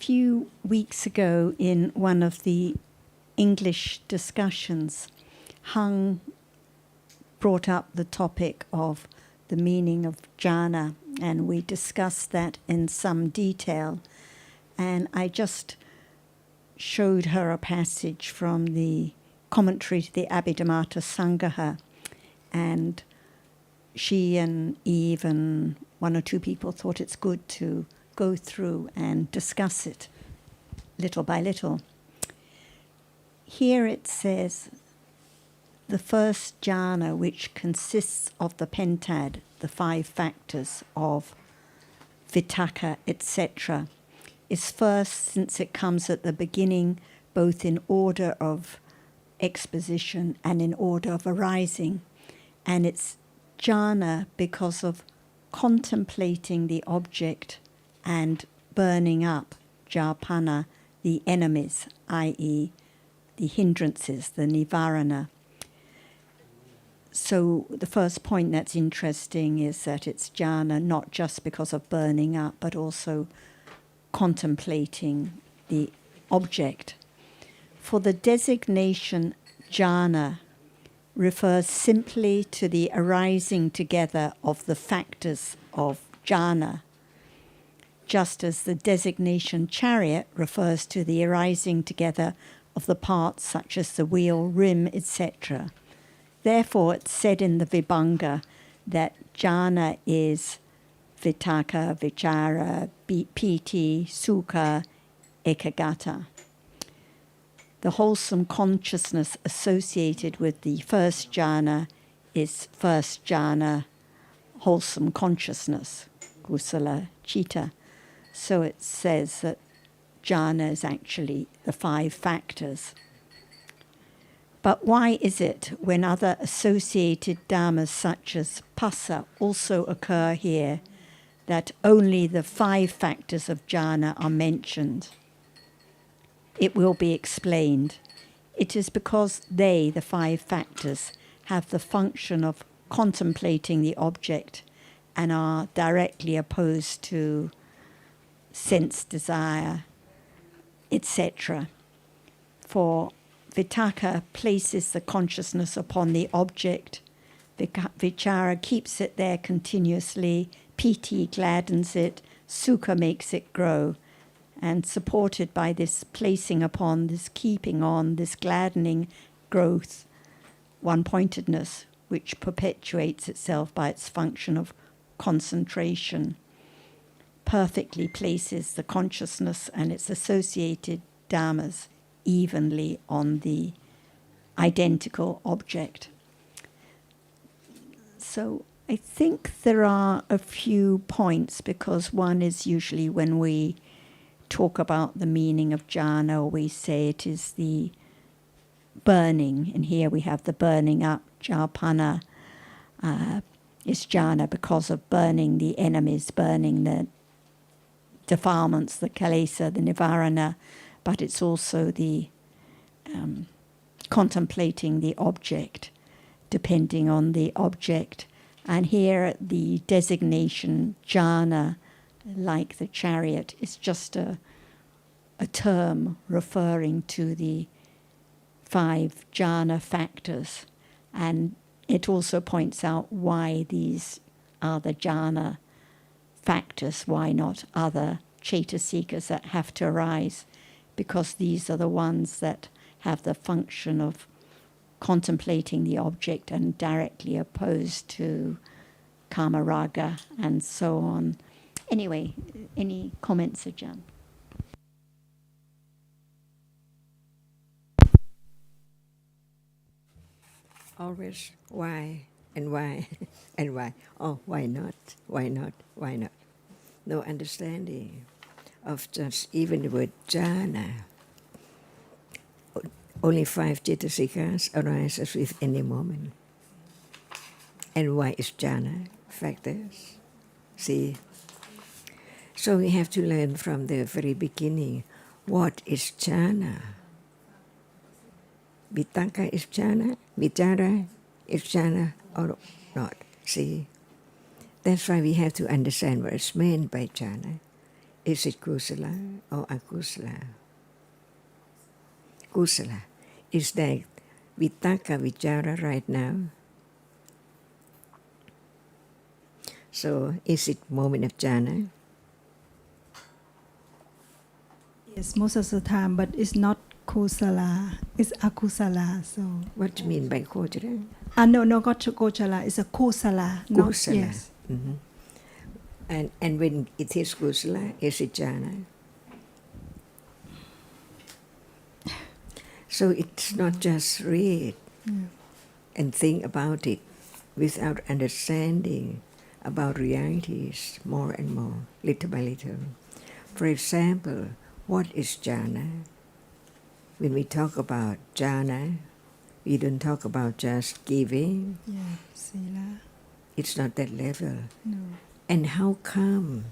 few weeks ago in one of the English discussions, Hung brought up the topic of the meaning of jhana, and we discussed that in some detail. And I just showed her a passage from the commentary to the Abhidhamma Sangaha, and she and Eve and one or two people thought it's good to go through and discuss it little by little. Here it says, the first jhana, which consists of the pentad, the 5 factors of vitakka, etc., is first since it comes at the beginning, both in order of exposition and in order of arising. And it's jhana because of contemplating the object and burning up, japana, the enemies, i.e. the hindrances, the nivarana. So the first point that's interesting is that it's jhana not just because of burning up, but also contemplating the object. For the designation jhana refers simply to the arising together of the factors of jhana, just as the designation chariot refers to the arising together of the parts such as the wheel, rim, etc. Therefore, it's said in the Vibhanga that jhana is vitakka, vichara, piti, sukha, ekagata. The wholesome consciousness associated with the first jhana is first jhana, wholesome consciousness, kusala citta. So it says that jhana is actually the 5 factors. But why is it when other associated dhammas such as phassa also occur here that only the 5 factors of jhana are mentioned? It will be explained. It is because they, the 5 factors, have the function of contemplating the object and are directly opposed to sense desire, etc. For vitakka places the consciousness upon the object, vichara keeps it there continuously, piti gladdens it, sukha makes it grow. And supported by this placing upon, this keeping on, this gladdening growth, one-pointedness, which perpetuates itself by its function of concentration, perfectly places the consciousness and its associated dhammas evenly on the identical object. So I think there are a few points, because one is usually when we talk about the meaning of jhana, we say it is the burning, and here we have the burning up, japana is jhana because of burning the enemies, burning the defilements, the kilesa, the nivarana, but it's also the contemplating the object, depending on the object. And here the designation jhana, like the chariot, is just a term referring to the 5 jhana factors. And it also points out why these are the jhana factors, why not other cetasikas that have to arise, because these are the ones that have the function of contemplating the object and directly opposed to kama raga and so on. Anyway, any comments, Ajahn? Always why and why and why. Oh, why not? Why not? Why not? No understanding of just even the word jhana. Only 5 cetasikas arises with any moment. And why is jhana factors? See? So we have to learn from the very beginning, what is jhana? Vitakka is jhana, vichara is jhana or not. See? That's why we have to understand what is meant by jhana. Is it kusala or akusala? Kusala. Is that vitaka vichara right now? So is it moment of jhana? Yes, most of the time, but it's not kusala, it's akusala. So What do you mean by kojara? no, not kochala, it's a kusala. Not, Kusala. yes. Mhm. And when it is kusala, is it jhana? So it's not just read and think about it without understanding about realities more and more, little by little. For example, what is jhana? When we talk about jhana, we don't talk about just giving. Yeah, sila. It's not that level. No. And how come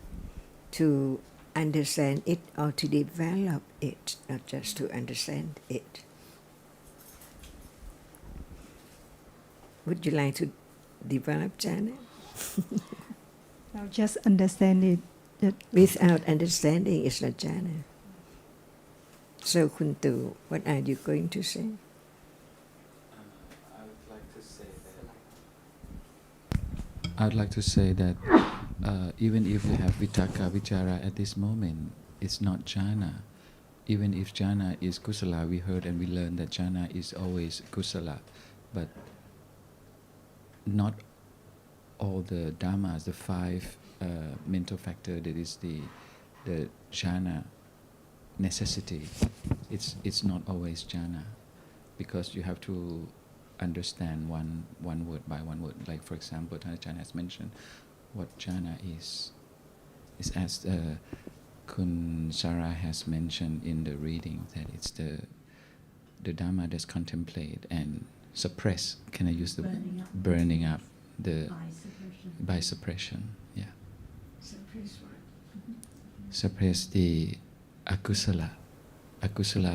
to understand it or to develop it, not just to understand it? Would you like to develop jhana? Now just understand it. That Without understanding, it's not jhana. So, Kuntu, what are you going to say? I would like to say that even if we have vitaka, vichara at this moment, it's not jhana. Even if jhana is kusala, we heard and we learned that jhana is always kusala. But not all the dhammas, the five mental factor that is the jhana necessity. It's not always jhana, because you have to understand one word by one word. Like for example, Thanachan has mentioned what jhana is. It's as Kun Sarah has mentioned in the reading, that it's the dhamma that's contemplate and suppress. Can I use the burning up the by suppression? Yeah. Suppress what? Suppress the akusala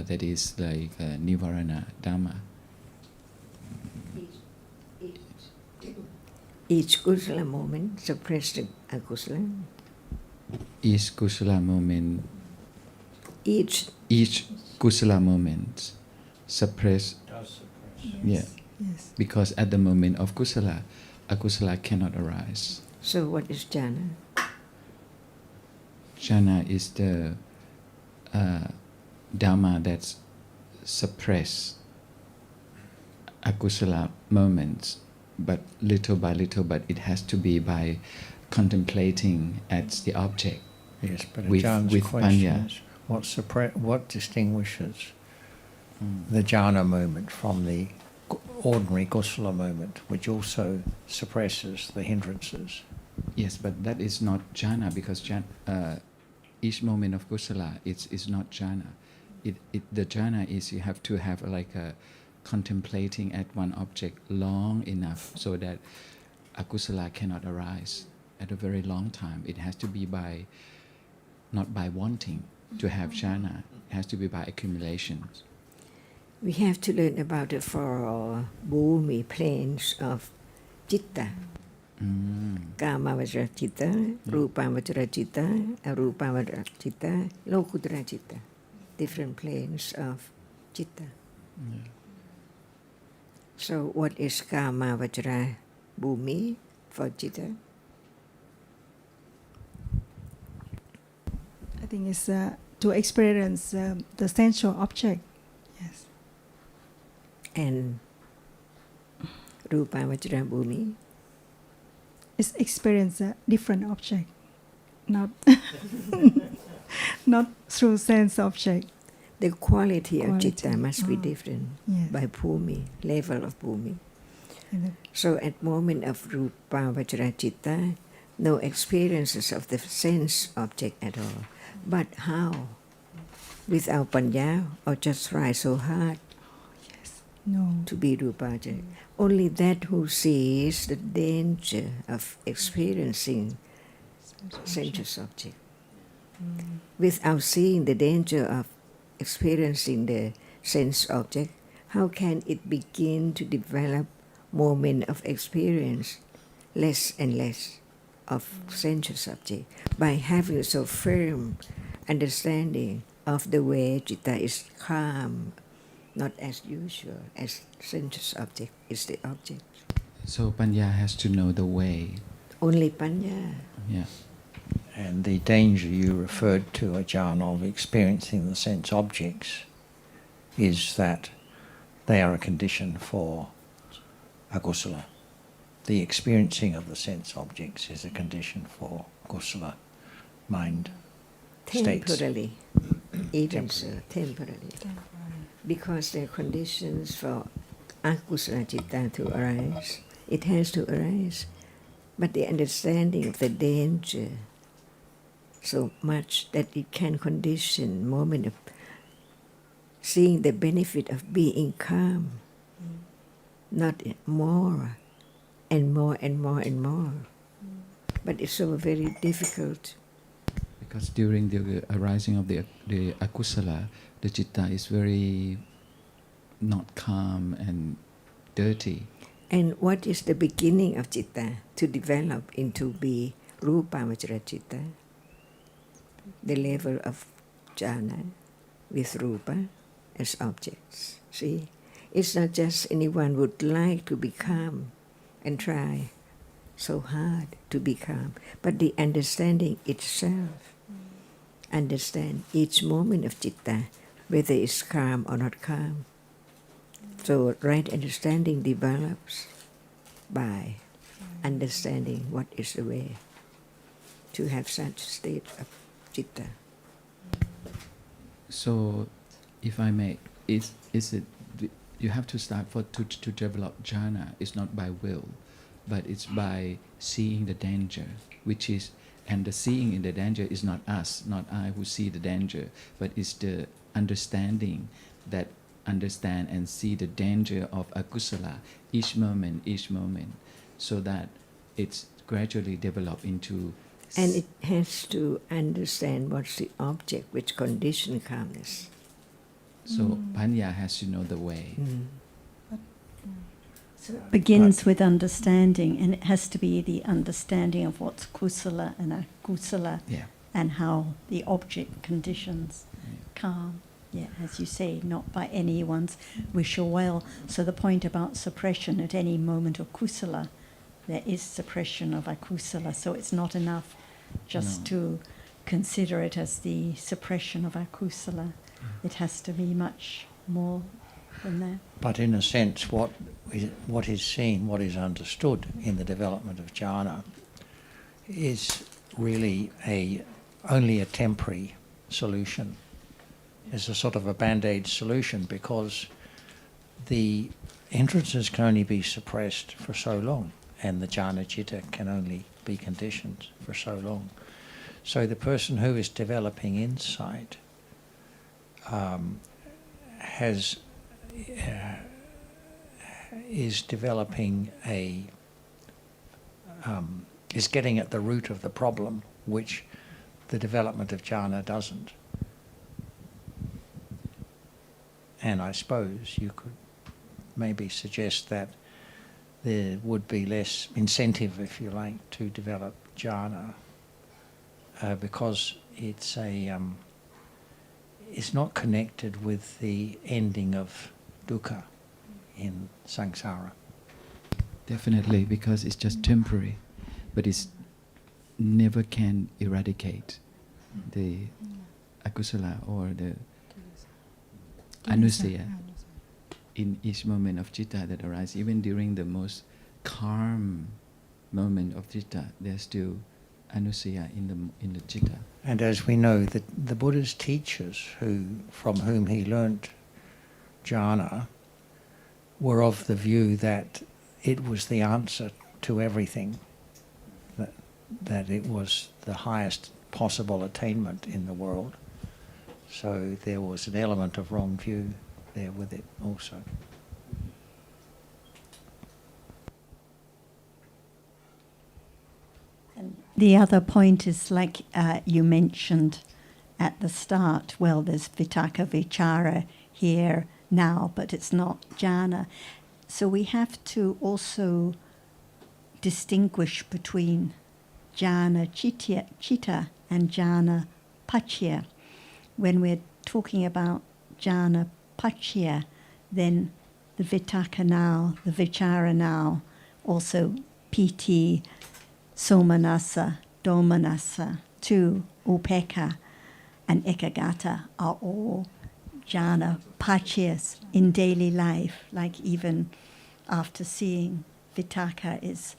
that is like nivarana dhamma. Each kusala moment suppress the akusala. Each kusala moment, Each kusala moment suppress. Yeah. yes. Because at the moment of kusala, akusala cannot arise. So what is jhana? Jhana is the dhamma that's suppress akusala moments, but little by little, but it has to be by contemplating as the object. Yes, but with Ajah's question panya. is, what distinguishes the jhana moment from the ordinary kusala moment, which also suppresses the hindrances? Yes, but that is not jhana, because each moment of kusala is not jhana. The jhana is you have to have like a contemplating at one object long enough so that akusala cannot arise at a very long time. It has to be by, not by wanting to have jhana. It has to be by accumulation. We have to learn about the four bhumi planes of citta. Kamavajra citta, rupavajra citta, arupavajra citta, lokuttara citta. Different planes of citta. So what is kamavajra bhumi for citta? I think it's to experience the sensual object. Yes. And rupavajra bhumi? It's experience a different object, not not through sense object. The quality of Quality. citta must be different Yes. by bhumi, level of bhumi. And So at moment of rupavajra citta, no experiences of the sense object at all. But how? Without panya, or just try so hard yes. No. to be rupavajra. Only that who sees the danger of experiencing sensuous object. Without seeing the danger of experiencing the sense object, how can it begin to develop moment of experience less and less? of sensuous object by having so firm understanding of the way citta is calm, not as usual, as sensuous object is the object. So Panya has to know the way. Only Panya. Yeah. And the danger you referred to, Ajahn, of experiencing the sense objects is that they are a condition for akusala. The experiencing of the sense objects is a condition for kusala mind states. Temporarily, even so, temporarily. Because there are conditions for akusala citta to arise. It has to arise. But the understanding of the danger so much that it can condition moment of seeing the benefit of being calm, not more and more and more and more. But it's so very difficult. Because during the arising of the akusala, the citta is very not calm and dirty. And what is the beginning of citta to develop into be rupamachara citta? The level of jhana with rupa as objects. See, it's not just anyone would like to be calm and try so hard to be calm, but the understanding itself. Understand each moment of citta, whether it's calm or not calm. So right understanding develops by understanding what is the way to have such state of citta. So, if I may, is it you have to start to develop jhana? It's not by will, but it's by seeing the danger, which is, and the seeing in the danger is not us, not I who see the danger, but it's the understanding that understand and see the danger of akusala each moment, so that it's gradually developed into. And it has to understand what's the object which condition calmness. So Panya has to know the way. So it begins with understanding, and it has to be the understanding of what's kusala and akusala, Yeah. and how the object conditions calm. Yeah, as you say, not by anyone's wish or will. So the point about suppression, at any moment of kusala, there is suppression of akusala. So it's not enough just to consider it as the suppression of akusala. It has to be much more than that. But in a sense, what is seen, what is understood in the development of jhana is really only a temporary solution. It's a sort of a band-aid solution, because the hindrances can only be suppressed for so long, and the jhana citta can only be conditioned for so long. So the person who is developing insight is developing is getting at the root of the problem, which the development of jhana doesn't. And I suppose you could maybe suggest that there would be less incentive, if you like, to develop jhana, because it's not connected with the ending of dukkha in samsara. Definitely, because it's just temporary, but it's never can eradicate the akusala or the anusaya in each moment of citta that arises. Even during the most calm moment of citta, there's still anusaya in the citta. And as we know, the Buddha's teachers, from whom he learnt jhana, were of the view that it was the answer to everything, that it was the highest possible attainment in the world. So there was an element of wrong view there with it also. And the other point is, like you mentioned at the start, well, there's vitaka vichara here now, but it's not jhana. So we have to also distinguish between jhana chitta and jhana pachya. When we're talking about jhana pachya, then the vitaka now, the vichara now, also piti, somanasa, domanasa, tu, upeka, and ekagata are all jhana pachyas in daily life, like even after seeing vitaka is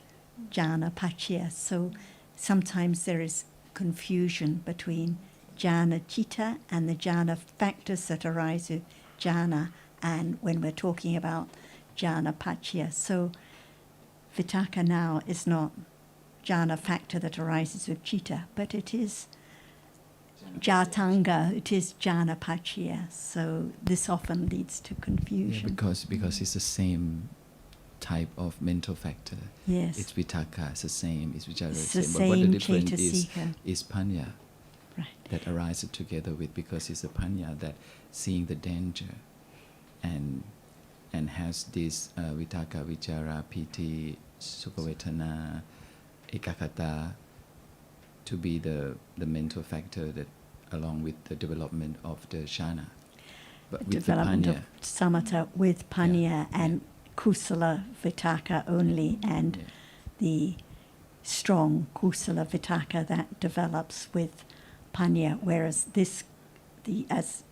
jhana pachya. So sometimes there is confusion between jhana chitta and the jhana factors that arise with jhana, and when we're talking about jhana pachya. So vitaka now is not jhana factor that arises with chitta, but it is jatanga, it is jhana pachya. So this often leads to Yeah, confusion. because it's the same type of mental factor. Yes. It's vitaka, it's the same, it's vichara, It's the the same. But what the same difference cetasika. is panya Right. that arises together with, because it's a panya that seeing the danger and has this vitaka, vichara, piti, sukhavetana, ekakata to be the mental factor that along with the development of the jhana. But with the Development panya, of samatha with panya Yeah, and kusala vitaka only, and yeah. the strong kusala vitaka that develops with panya, whereas this, as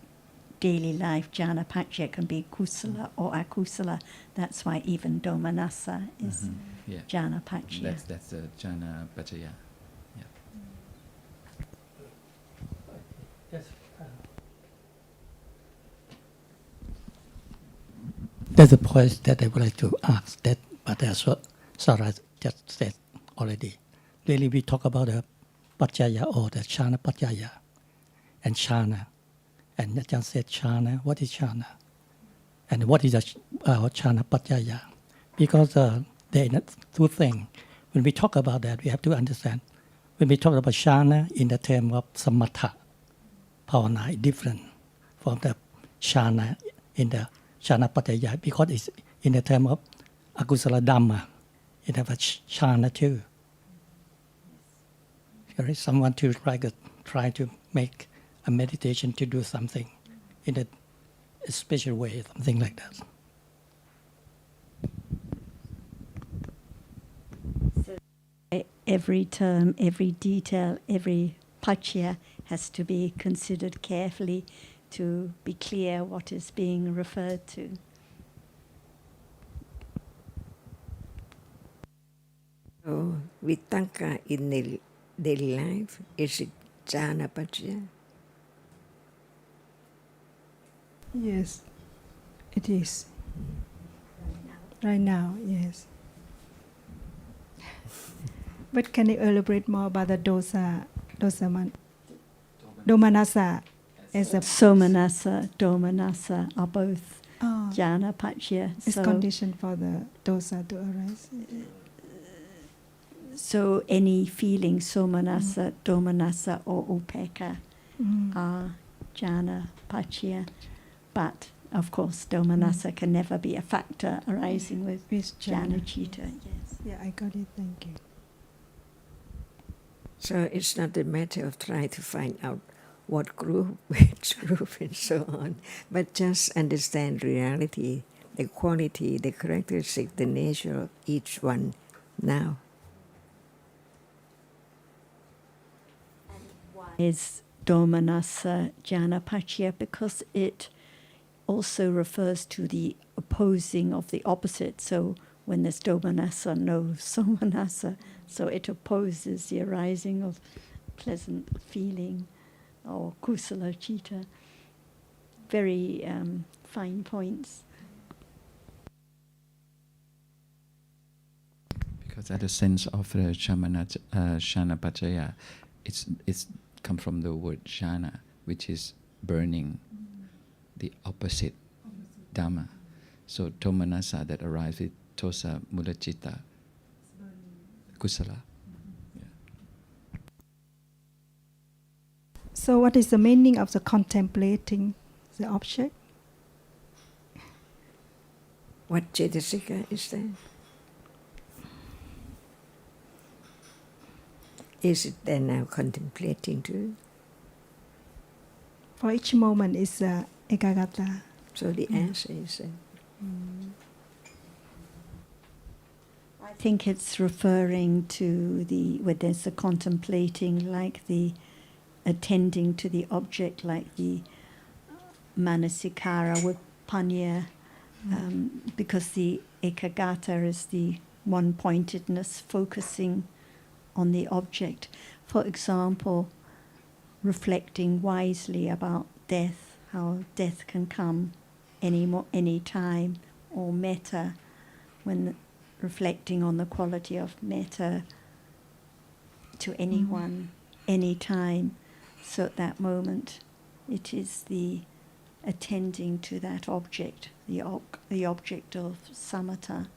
daily life, jhana pachya can be kusala or akusala. That's why even domanasa is Yeah. jhana pachya. That's the jhana pachaya. Yeah. That's the point that I would like to ask. That, but that's what Sarah just said already. Really, we talk about the Pachaya or the Chana Pachaya and Chana. And I just said Chana. What is Chana? And what is the Chana Pachaya? Because there are two things. When we talk about that, we have to understand. When we talk about Chana in the term of Samatha, Bhavana is different from the Chana in the Chana Pachaya, because it's in the term of Akusala Dhamma. It has a Chana too. There is someone to try to make a meditation to do something in a special way, something like that. Every term, every detail, every pachya has to be considered carefully to be clear what is being referred to. So, vitaka in the daily life, is it jhana pachya? Yes, it is. Right now, yes. But can you elaborate more about the domanasa as a Somanasa, domanasa are both oh, jhana pachya. it's condition for the dosa to arise? So any feeling, somanasa, domanasa, or upeka Mm. are jhana pachya. But of course, domanasa can never be a factor arising with With jhana jhana. chitta. Yes. Yeah, I got it. Thank you. So it's not a matter of trying to find out what group, which group, and so on, but just understand reality, the quality, the characteristic, the nature of each one now. Is domanasa jhana pachya because it also refers to the opposing of the opposite. So when there's domanasa, no somanasa. So it opposes the arising of pleasant feeling or kusala chitta. Very fine points. Because at the sense of the shana pachaya, it's come from the word shana, which is burning, the opposite dhamma. So tomanasa that arrives with tosa mudacita, kusala. Yeah. So, what is the meaning of the contemplating the object? What cetasika is that? Is it then now contemplating too? For each moment is ekagata. So the answer is I think it's referring to where there's the contemplating, like the attending to the object, like the manasikara with panya, because the ekagata is the one-pointedness, focusing on the object. For example, reflecting wisely about death, how death can come any time, or metta, when reflecting on the quality of metta to anyone, any time. So at that moment, it is the attending to that object, the object of samatha,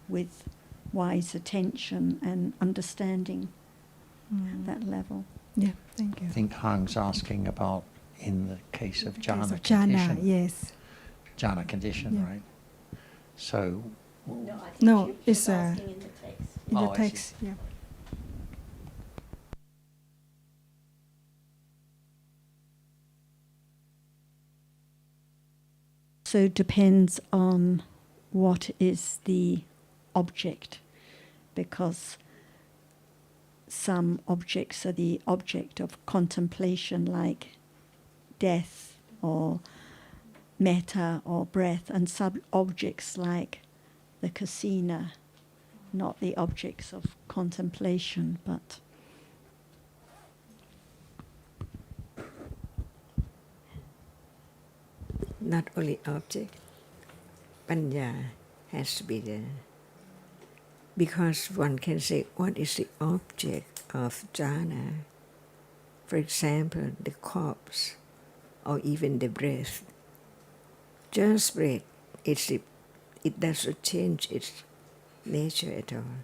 with wise attention and understanding that level. Yeah, thank you. I think Hang's asking about in the case of jhana Jhana, condition. yes. Jhana condition, Yeah. right? So, No, it's in the Oh, I see. text. Yeah. So it depends on what is the object, because some objects are the object of contemplation, like death or metta or breath, and some objects like the kasina, not the objects of contemplation, but not only object, panya has to be there. Because one can say, what is the object of jhana? For example, the corpse, or even the breath. Just breath, it doesn't change its nature at all.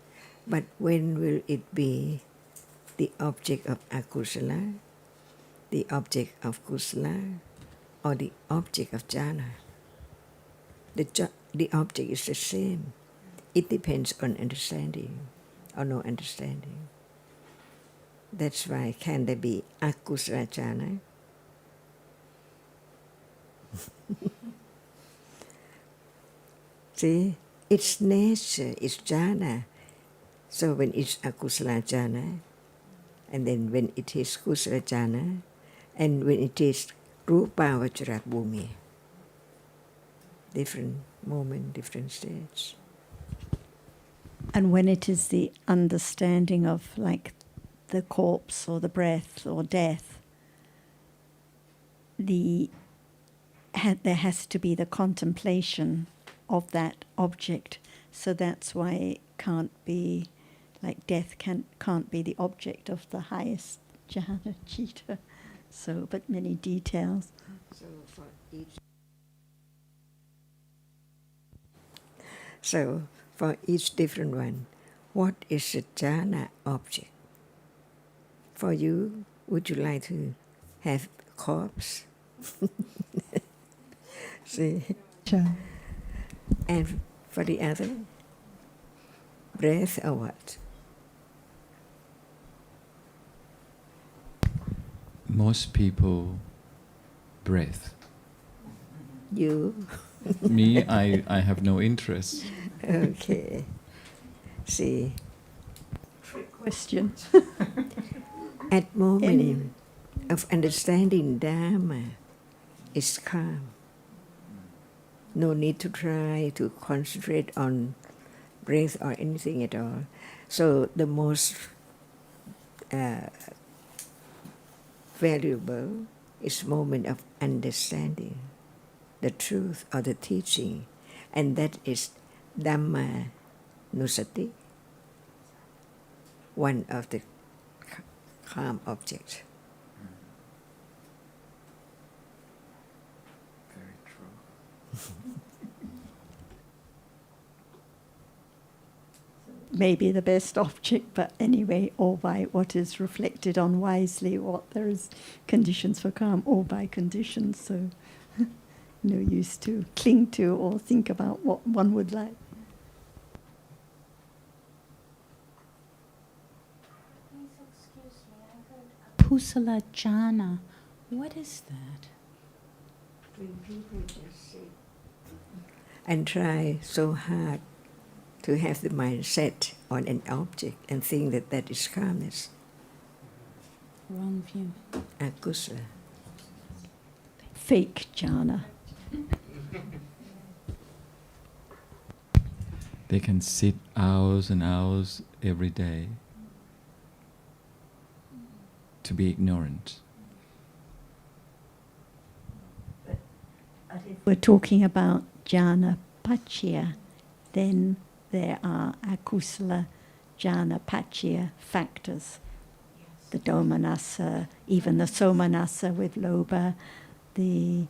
But when will it be the object of akusala, the object of kusala, or the object of jhana? The object is the same. It depends on understanding or no understanding. That's why can there be akusala jhana? See, its nature is jhana. So when it's akusala jhana, and then when it is kusala jhana, and when it is rupavachara bhumi, different moment, different stage. and when it is the understanding of, like, the corpse or the breath or death, there has to be the contemplation of that object. So that's why it can't be, like, death can't be the object of the highest jhana citta. So, but many details. So for each different one, what is the jhana object? For you, would you like to have corpse? See? Sure. And for the other, breath or what? Most people, breath. You? Me, I have no interest. Okay. See, Question. at moment of understanding Dhamma is calm. No need to try to concentrate on breath or anything at all. So the most valuable is moment of understanding the truth or the teaching, and that is Dhamma Nusati, one of the calm objects. Very true. Maybe the best object, but anyway, or by what is reflected on wisely, what there is conditions for calm, or by conditions. So no use to cling to or think about what one would like. Please excuse Kusala jhana. What is that? When people just sit and try so hard to have the mind set on an object and think that that is calmness, Wrong view. akusala. Fake jhana. They can sit hours and hours every day to be ignorant. We're talking about jhana pachya, then there are akusala jhana pachya factors. The domanassa, even the somanassa with lobha, the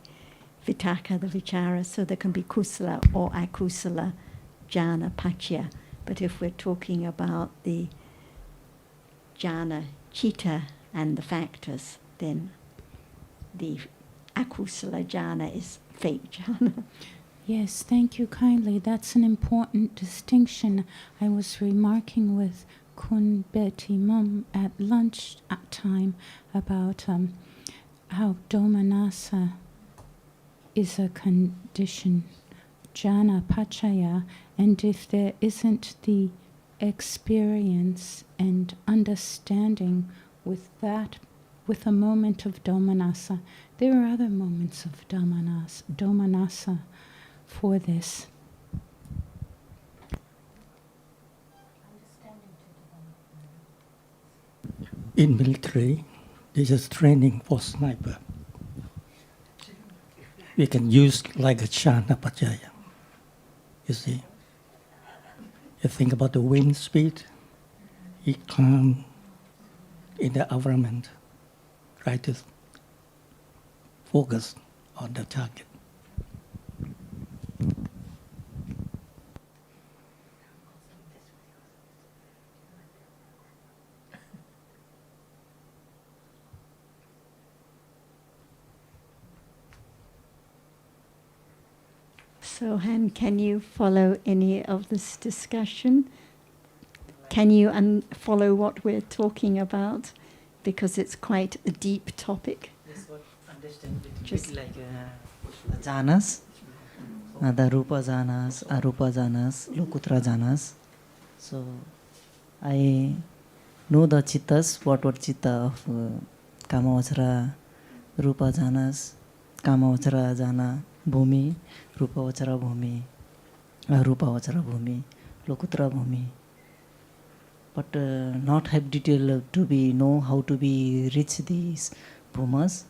vitaka, the vichara, so there can be kusala or akusala jhana pachya. But if we're talking about the jhana chitta and the factors, then the akusala jhana is fake jhana. Yes, thank you kindly. That's an important distinction. I was remarking with Kun Betty Mum at lunch time about how domanassa is a condition, jhana pachaya, and if there isn't the experience and understanding with that, with a moment of domanassa, there are other moments of domanassa for this. In military, this is training for sniper. We can use like a jhana pachaya. You see, you think about the wind speed, it calm in the environment, try to focus on the target. So, Han, can you follow any of this discussion? Can you follow what we're talking about? Because it's quite a deep topic. Yes, what understand Just like jhanas, the rupa jhanas, arupa jhanas, lokutra jhanas. So I know the chittas, what chitta of kamavachara, rupa jhanas, kamavachara jhana, bhumi, rupa vachara bhumi, arupa vachara bhumi, lokutra bhumi. But not have detail to be know how to be reach these bhumas.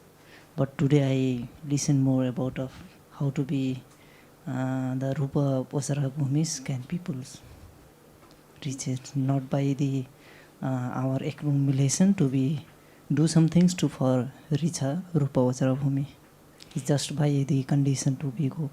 But today I listen more about of how to be the rupa vachara bhumis can people reach it, not by the our accumulation to be do some things to for reach a rupa vachara bhumi. It's just by the condition to be go.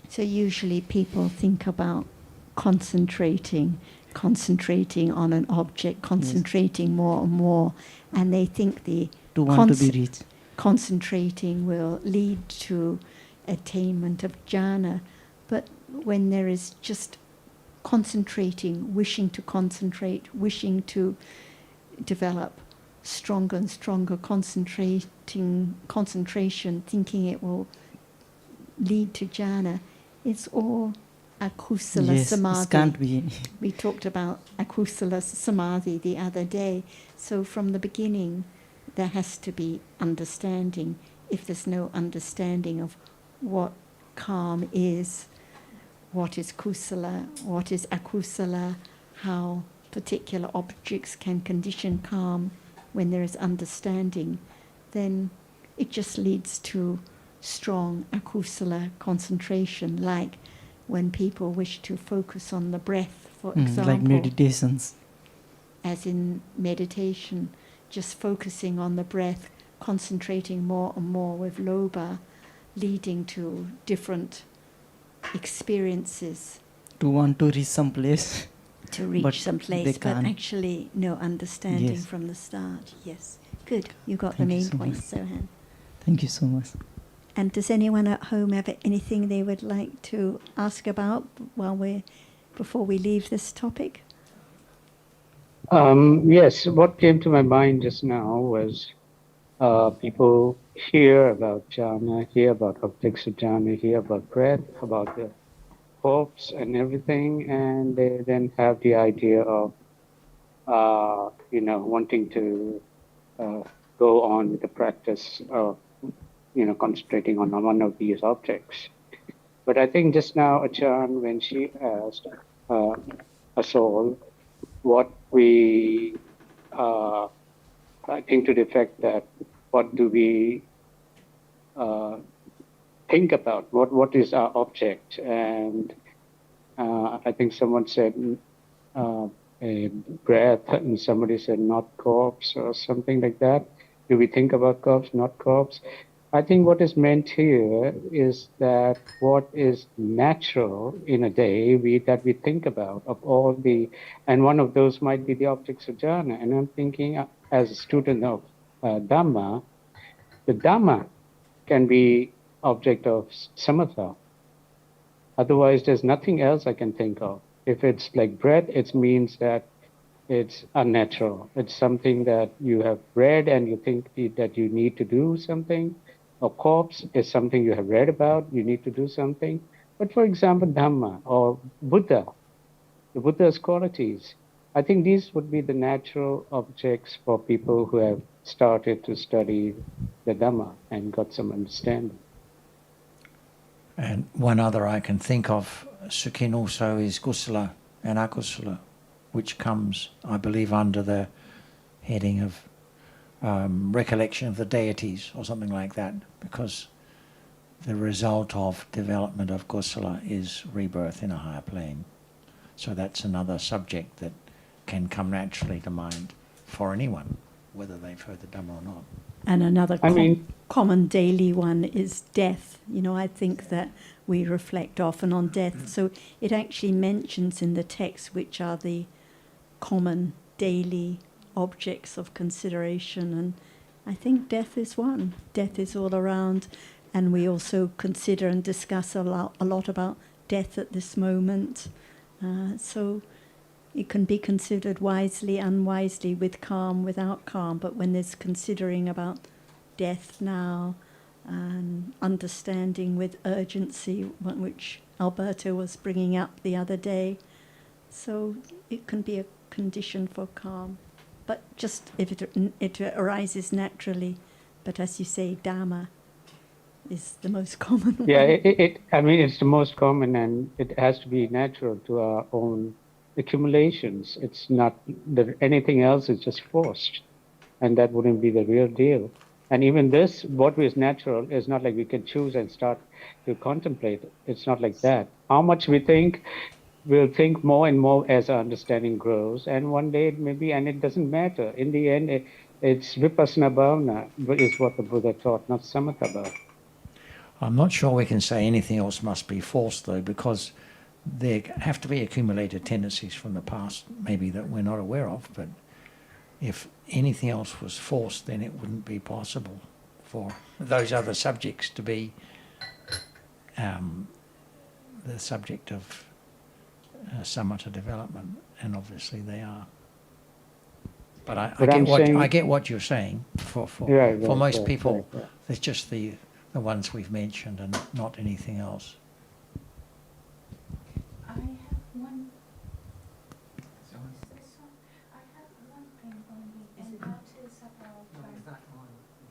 So usually people think about concentrating on an object, concentrating more and more, and they think the To want to be rich. concentrating will lead to attainment of jhana. But when there is just concentrating, wishing to concentrate, wishing to develop stronger and stronger concentration, thinking it will lead to jhana, it's all akusala Yes, samadhi. it can't be. We talked about akusala samadhi the other day. So from the beginning, there has to be understanding. If there's no understanding of what calm is, what is kusala, what is akusala, how particular objects can condition calm, when there is understanding, then it just leads to strong akusala concentration, like when people wish to focus on the breath, for example. Like meditations. As in meditation, just focusing on the breath, concentrating more and more with lobha, leading to different experiences. To want to reach some place. To reach But some they place, but can't. actually no understanding Yes. from the start. Yes, good. You got Thank the you main so point, much. Sohan. Thank you so much. And does anyone at home have anything they would like to ask about before we leave this topic? Yes, what came to my mind just now was people hear about jhana, hear about objects of jhana, hear about breath, about the corpse and everything, and they then have the idea of, wanting to uh, go on with the practice of, concentrating on one of these objects. But I think just now, Achan, when she asked uh, us all what we, I think to the effect that what do we uh, think about? What is our object? And I think someone said a breath, and somebody said not corpse or something like that. Do we think about corpse, not corpse? I think what is meant here is that what is natural in a day that we think about of all the, and one of those might be the objects of jhana. And I'm thinking, as a student of Dhamma, the Dhamma can be object of samatha. Otherwise, there's nothing else I can think of. If it's like breath, it means that it's unnatural. It's something that you have read and you think that you need to do something. A corpse is something you have read about, you need to do something. But for example, Dhamma or Buddha, the Buddha's qualities, I think these would be the natural objects for people who have started to study the Dhamma and got some understanding. And one other I can think of, Sukhin, also is kusala and akusala, which comes, I believe, under the heading of recollection of the deities or something like that, because the result of development of kusala is rebirth in a higher plane. So that's another subject that can come naturally to mind for anyone, whether they've heard the Dhamma or not. And another I common daily one is death. I think that we reflect often on death. So it actually mentions in the text which are the common daily objects of consideration. And I think death is one. Death is all around. And we also consider and discuss a lot about death at this moment. So it can be considered wisely, unwisely, with calm, without calm. But when there's considering about death now and understanding with urgency, which Alberto was bringing up the other day, so it can be a condition for calm. But just if it arises naturally. But as you say, Dhamma is the most common one. Yeah, it's the most common, and it has to be natural to our own accumulations. It's not that anything else is just forced, and that wouldn't be the real deal. And even this, what is natural, is not like we can choose and start to contemplate. It's not like that. How much we think, we'll think more and more as our understanding grows, and one day it may be, and it doesn't matter. In the end, it's vipassana bhavana is what the Buddha taught, not samatha bhavana. I'm not sure we can say anything else must be forced, though, because there have to be accumulated tendencies from the past, maybe that we're not aware of. But if anything else was forced, then it wouldn't be possible for those other subjects to be the subject of samatha development, and obviously they are. But I get what you're saying. For most people, it's just the ones we've mentioned and not anything else. I have one. I have one thing only, and that is about.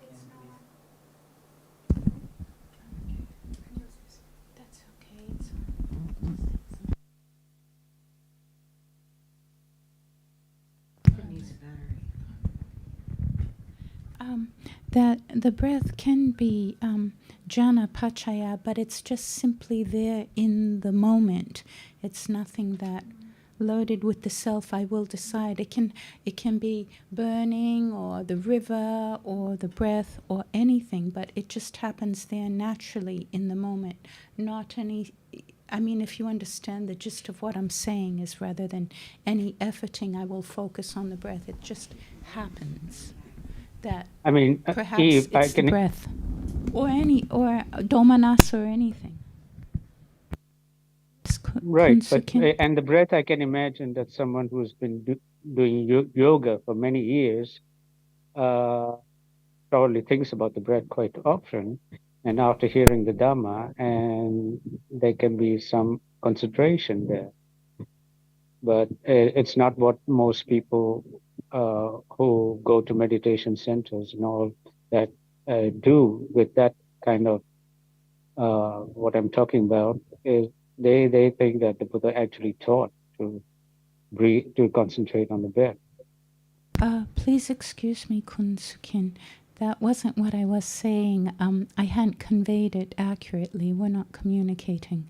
It's not. That's okay. It's that the breath can be jhana pachaya, but it's just simply there in the moment. It's nothing that loaded with the self. I will decide. It can be burning or the river or the breath or anything, but it just happens there naturally in the moment. Not any. I mean, if you understand the gist of what I'm saying, is rather than any efforting, I will focus on the breath. It just happens. That perhaps it's the breath, or domanas or anything. Right, and the breath, I can imagine that someone who's been doing yoga for many years, try probably thinks about the breath quite often, and after hearing the Dhamma, and there can be some concentration there. But it's not what most people who go to meditation centers and all that do with that kind of what I'm talking about. Is they think that the Buddha actually taught to breathe, to concentrate on the breath. Please excuse me, Kun Sukin. That wasn't what I was saying. I hadn't conveyed it accurately. We're not communicating.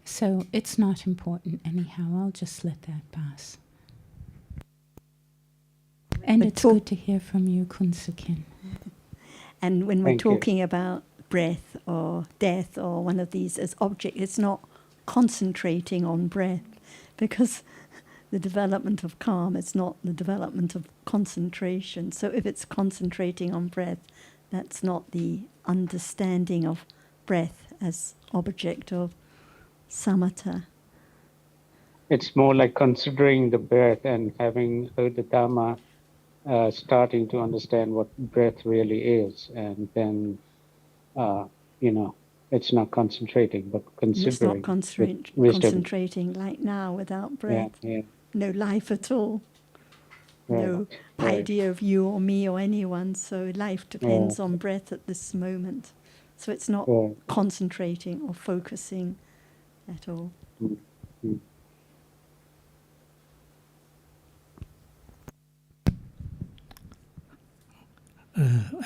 So it's not important anyhow. I'll just let that pass. And But it's good to hear from you, Kun Sukin. And when we're Thank you. talking about breath or death or one of these as object, it's not concentrating on breath, because the development of calm is not the development of concentration. So if it's concentrating on breath, that's not the understanding of breath as object of samatha. It's more like considering the breath and having heard the Dhamma, starting to understand what breath really is, and then it's not concentrating, but And it's not considering with wisdom. concentrating like now without breath. Yeah, No life at all. No right. idea of you or me or anyone. So life depends on breath at this moment. So it's not Right. concentrating or focusing at all. Mm, mm.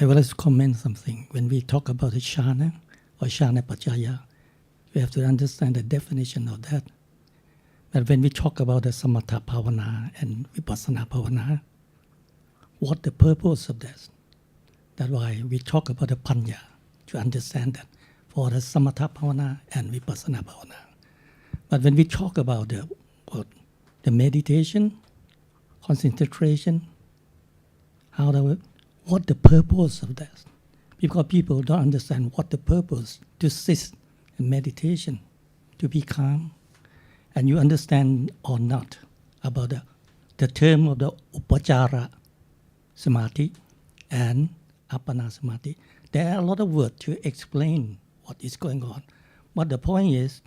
I would like to comment something. When we talk about the Shana or Shana Pachaya, we have to understand the definition of that. But when we talk about the Samatha Bhavana and Vipassana Bhavana, what the purpose of that? That's why we talk about the Panya, to understand that for the Samatha Bhavana and Vipassana Bhavana. But when we talk about the meditation, concentration, what the purpose of that? Because people don't understand what the purpose to sit in meditation, to be calm. And you understand or not about the term of the Upachara Samadhi and Appana Samadhi. There are a lot of words to explain what is going on. But the point is,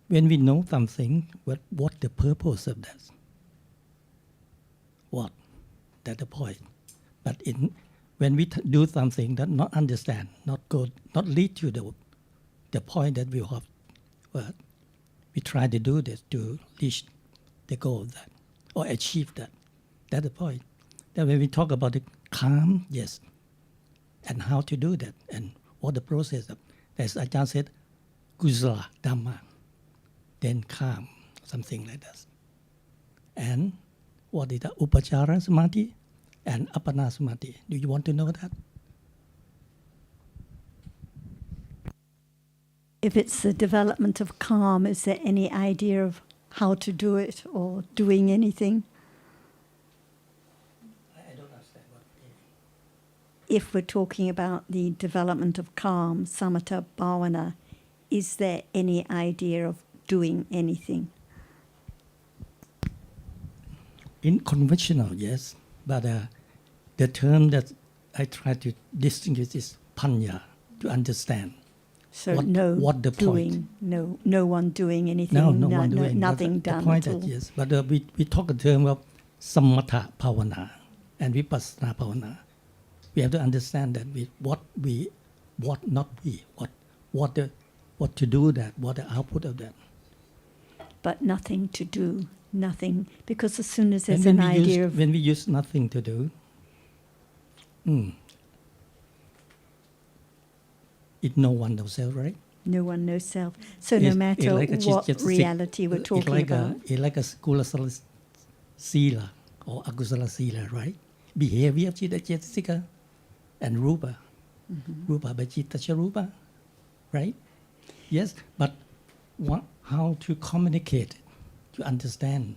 when we know something, what the purpose of that? What? That's the point. But when we do something that not understand, not lead to the point that we have, we try to do this to reach the goal of that or achieve that. That's the point. That when we talk about the calm, yes, and how to do that and what the process of, as Ajahn said, kusala Dhamma, then calm, something like that. And what is the Upachara Samadhi and Appana Samadhi? Do you want to know that? If it's the development of calm, is there any idea of how to do it or doing anything? I don't understand what If we're talking about the development of calm, samatha bhavana, is there any idea of doing anything? in conventional, yes, but the term that I try to distinguish is panya, to understand. So what the doing, point? no one doing anything, No one doing. nothing But done the point at all. that yes, but we talk in terms of samatha bhavana and vipassana bhavana. We have to understand that what to do that, what the output of that. But nothing to do, nothing, because as soon as there's And an idea of... when we use nothing to do, it no one knows self, right? No one knows self. So no matter what reality we're talking about... It's like a kusala sila or akusala sila, right? Behavior cetasika and rupa. Rupa bhajita rupa, right? Yes, but how to communicate, to understand.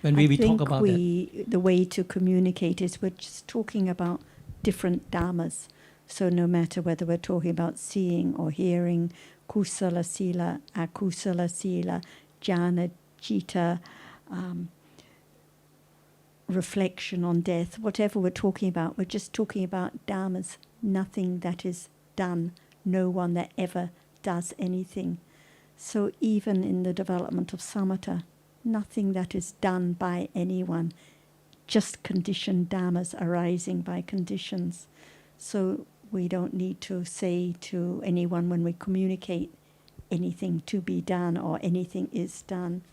When we talk about that. The way to communicate is we're just talking about different dhammas. So no matter whether we're talking about seeing or hearing, kusala sila, akusala sila, jhana, citta, reflection on death, whatever we're talking about, we're just talking about dhammas, nothing that is done, no one that ever does anything. So even in the development of samatha, nothing that is done by anyone, just conditioned dhammas arising by conditions. So we don't need to say to anyone when we communicate anything to be done or anything is done,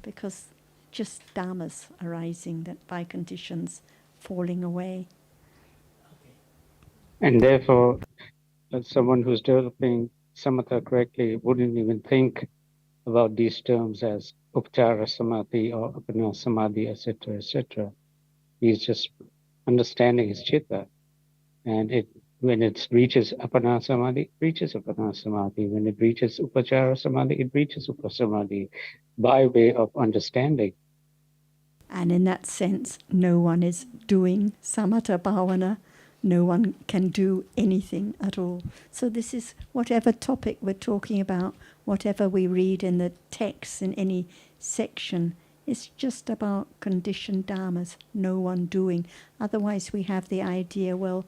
because just dhammas arising that by conditions falling away. And therefore, someone who's developing samatha correctly wouldn't even think about these terms as upachara samadhi or apana samadhi, etc., etc. He's just understanding his chitta, and when it reaches apana samadhi, it reaches apana samadhi. When it reaches upachara samadhi, it reaches upasamadhi by way of understanding. And in that sense, no one is doing samatha bhavana. No one can do anything at all. So this is whatever topic we're talking about, whatever we read in the text in any section, it's just about conditioned dhammas, no one doing. Otherwise we have the idea, well,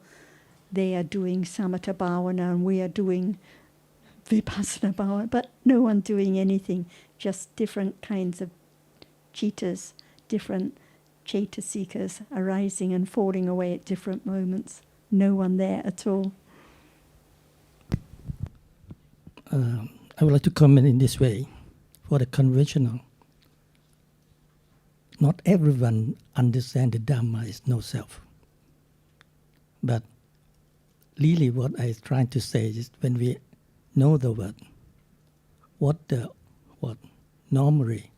they are doing samatha bhavana and we are doing vipassana bhavana, but no one doing anything, just different kinds of chittas, different chaitasikas arising and falling away at different moments. No one there at all. I would like to comment in this way. For the conventional, not everyone understands the Dhamma is no self. But really what I'm trying to say is when we know the word, what normally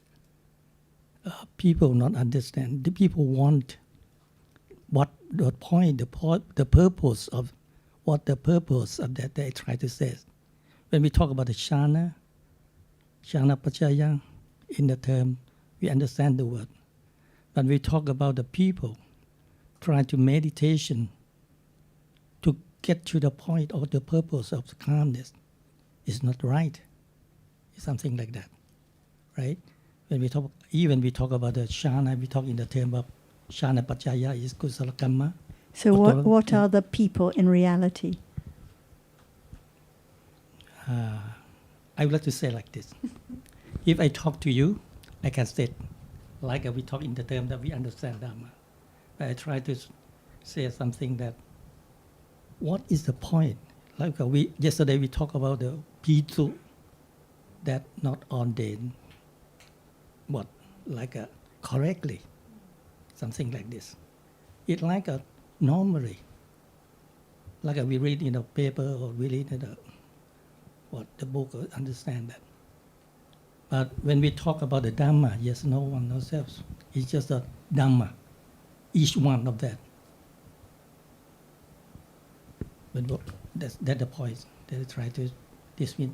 people not understand. The people want what the point, the purpose of what the purpose of that they try to say. When we talk about the shana pachaya, in the term, we understand the word. But we talk about the people trying to meditation to get to the point or the purpose of the calmness is not right. It's something like that, right? When we talk about the shana, we talk in the term of shana pachaya is kusala kamma. So what are the people in reality? I would like to say like this. If I talk to you, I can say like we talk in the term that we understand Dhamma. But I try to say something that what is the point? Like yesterday we talked about the Pitu that not ordained, correctly, something like this. It's like a normally, like we read in a paper or we read in the book, understand that. But when we talk about the Dhamma, yes, no one knows else. It's just a Dhamma, each one of that. But that's the point that I try to dismiss.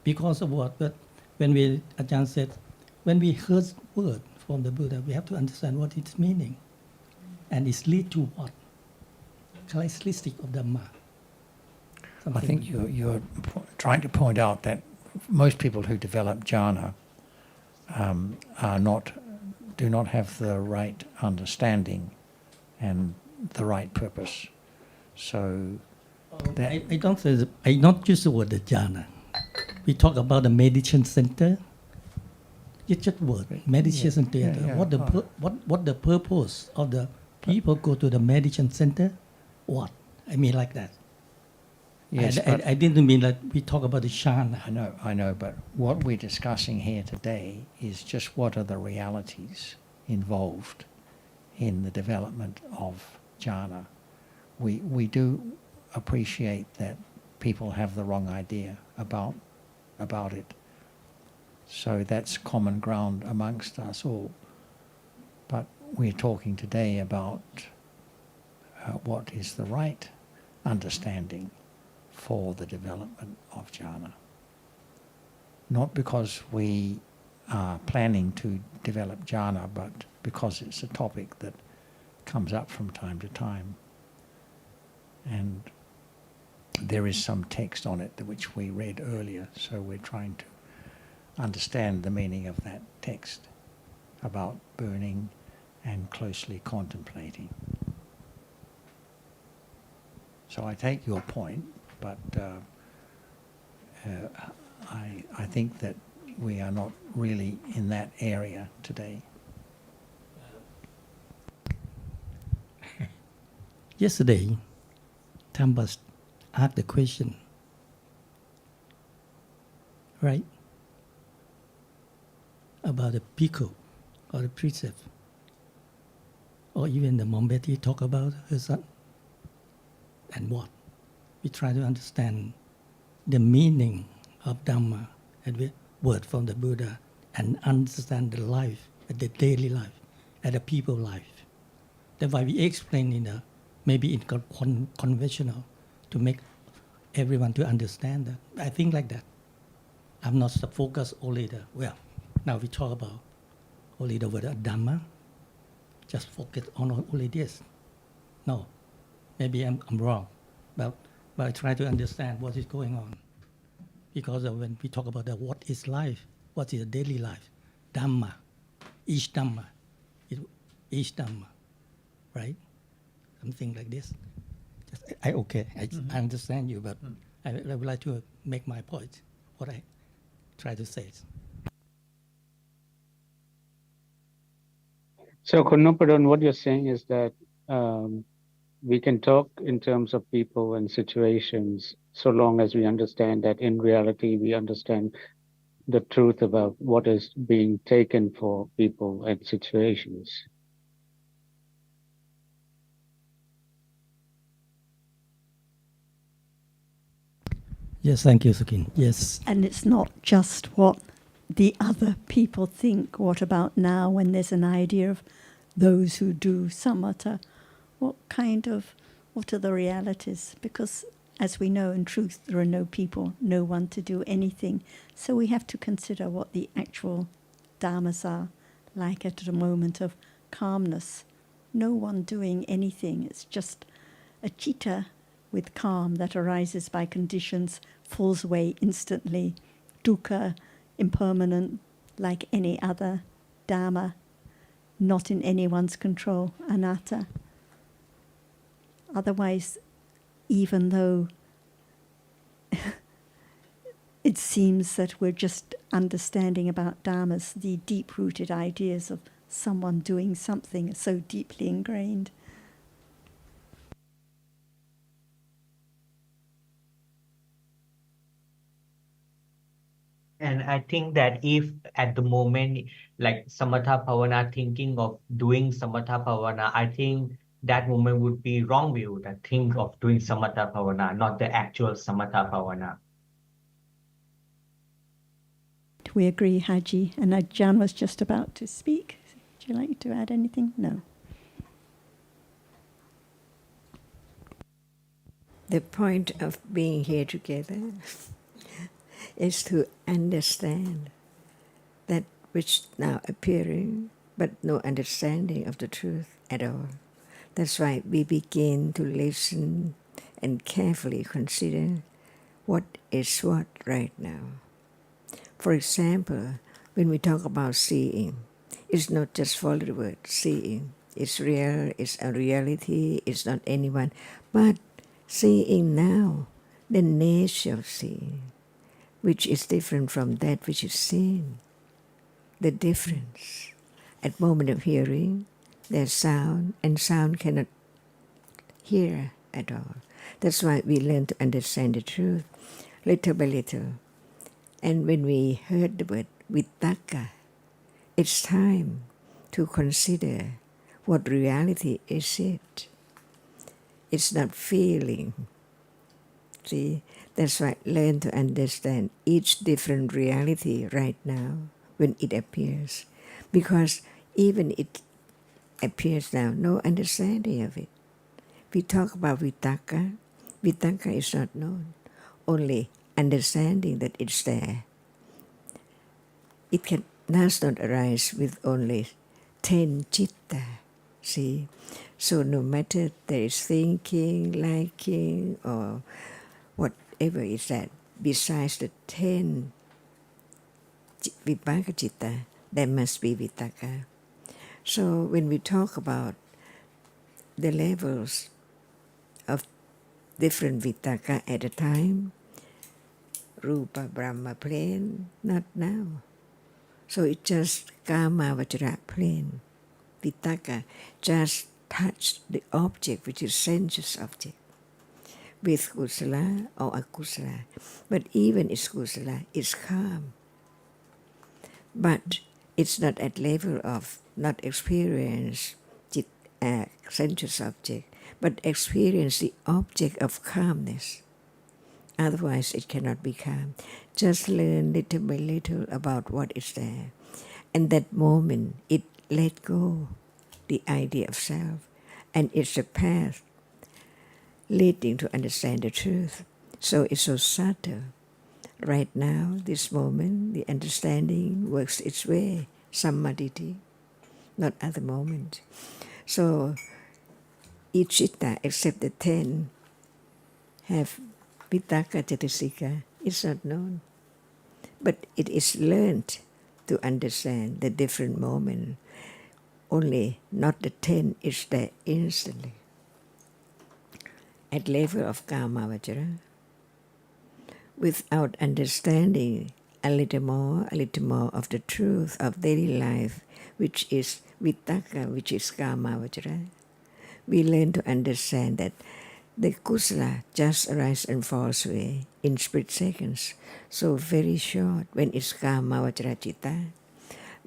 Because of what? But when Ajahn said, when we heard word from the Buddha, we have to understand what its meaning. And it's lead to what? Characteristic of Dhamma. I think you're trying to point out that most people who develop jhana do not have the right understanding and the right purpose. So I don't use the word jhana. We talk about the meditation center. It's just word meditation center. Yeah. What the purpose of the people go to the meditation center? What I mean like that. Yes, I didn't mean that we talk about the shana. I know, but what we're discussing here today is just what are the realities involved in the development of jhana. We do appreciate that people have the wrong idea about it. So that's common ground amongst us all. But we're talking today about what is the right understanding for the development of jhana. Not because we are planning to develop jhana, but because it's a topic that comes up from time to time. And there is some text on it which we read earlier, so we're trying to understand the meaning of that text about burning and closely contemplating. So I take your point, but I think that we are not really in that area today. Yesterday, Tambas asked the question, right, about the bhikkhu or the precept, or even the Mombeti talk about her son, and what. We try to understand the meaning of Dhamma and the word from the Buddha and understand the life, the daily life, and the people life. That's why we explain in a maybe in conventional to make everyone to understand that. I think like that. I'm not the focus only the, well, now we talk about only the word Dhamma, just focus on only this. No, maybe I'm wrong, but I try to understand what is going on. Because when we talk about what is life, what is daily life, Dhamma, each Dhamma, right? Something like this. I understand you, but I would like to make my point, what I try to say. So, Kunnopadon, what you're saying is that we can talk in terms of people and situations so long as we understand that in reality we understand the truth about what is being taken for people and situations. Yes, thank you, Sukin. Yes. And it's not just what the other people think. What about now when there's an idea of those who do samatha? What are the realities? Because as we know, in truth, there are no people, no one to do anything. So we have to consider what the actual dharmas are like at a moment of calmness. No one doing anything. It's just a citta with calm that arises by conditions, falls away instantly. Dukkha, impermanent, like any other dharma, not in anyone's control, anatta. Otherwise, even though it seems that we're just understanding about dharmas, the deep-rooted ideas of someone doing something are so deeply ingrained. And I think that if at the moment, like Samatha Bhavana, thinking of doing Samatha Bhavana, I think that moment would be wrong view, that think of doing Samatha Bhavana, not the actual Samatha Bhavana. We agree, Haji. And Ajahn was just about to speak. Would you like to add anything? No. The point of being here together is to understand that which now appearing, but no understanding of the truth at all. That's why we begin to listen and carefully consider what is what right now. For example, when we talk about seeing, it's not just follow the word seeing. It's real, it's a reality, it's not anyone. But seeing now, the nature of seeing, which is different from that which is seen. The difference. At moment of hearing, there's sound, and sound cannot hear at all. That's why we learn to understand the truth, little by little. And when we heard the word vitakka, it's time to consider what reality is it. It's not feeling. See, that's why learn to understand each different reality right now when it appears. Because even it appears now, no understanding of it. We talk about vitakka. Vitakka is not known, only understanding that it's there. It does not arise with only 10 citta, see. So no matter there is thinking, liking, or whatever is that, besides the 10 vipaka citta, there must be vitakka. So when we talk about the levels of different Vitakka at a time, Rupa Brahma plane, not now. So it's just Kama Vajra plane. Vitakka just touch the object, which is sensuous object, with kusala or akusala. But even it's kusala, it's calm. But it's not at level of not experience sensuous object, but experience the object of calmness. Otherwise, it cannot be calm. Just learn little by little about what is there. And that moment, it let go the idea of self. And it's a path leading to understand the truth. So it's so subtle. Right now, this moment, the understanding works its way, samadhi, not at the moment. So each citta, except the 10, have Vitakka Cetasika. It's not known. But it is learned to understand the different moment. Only not the 10 is there instantly. At level of Kama Vajra, without understanding a little more of the truth of daily life, which is Vitakka, which is Kama Vajra, we learn to understand that the kusala just arises and falls away in split seconds, so very short when it's Kama Vajra Citta.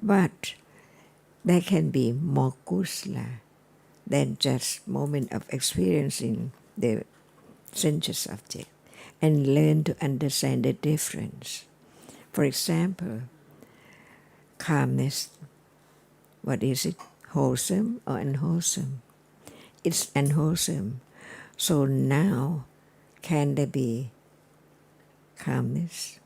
But there can be more kusala than just moment of experiencing the sensuous object and learn to understand the difference. For example, calmness, what is it? Wholesome or unwholesome? It's unwholesome. So now, can there be calmness?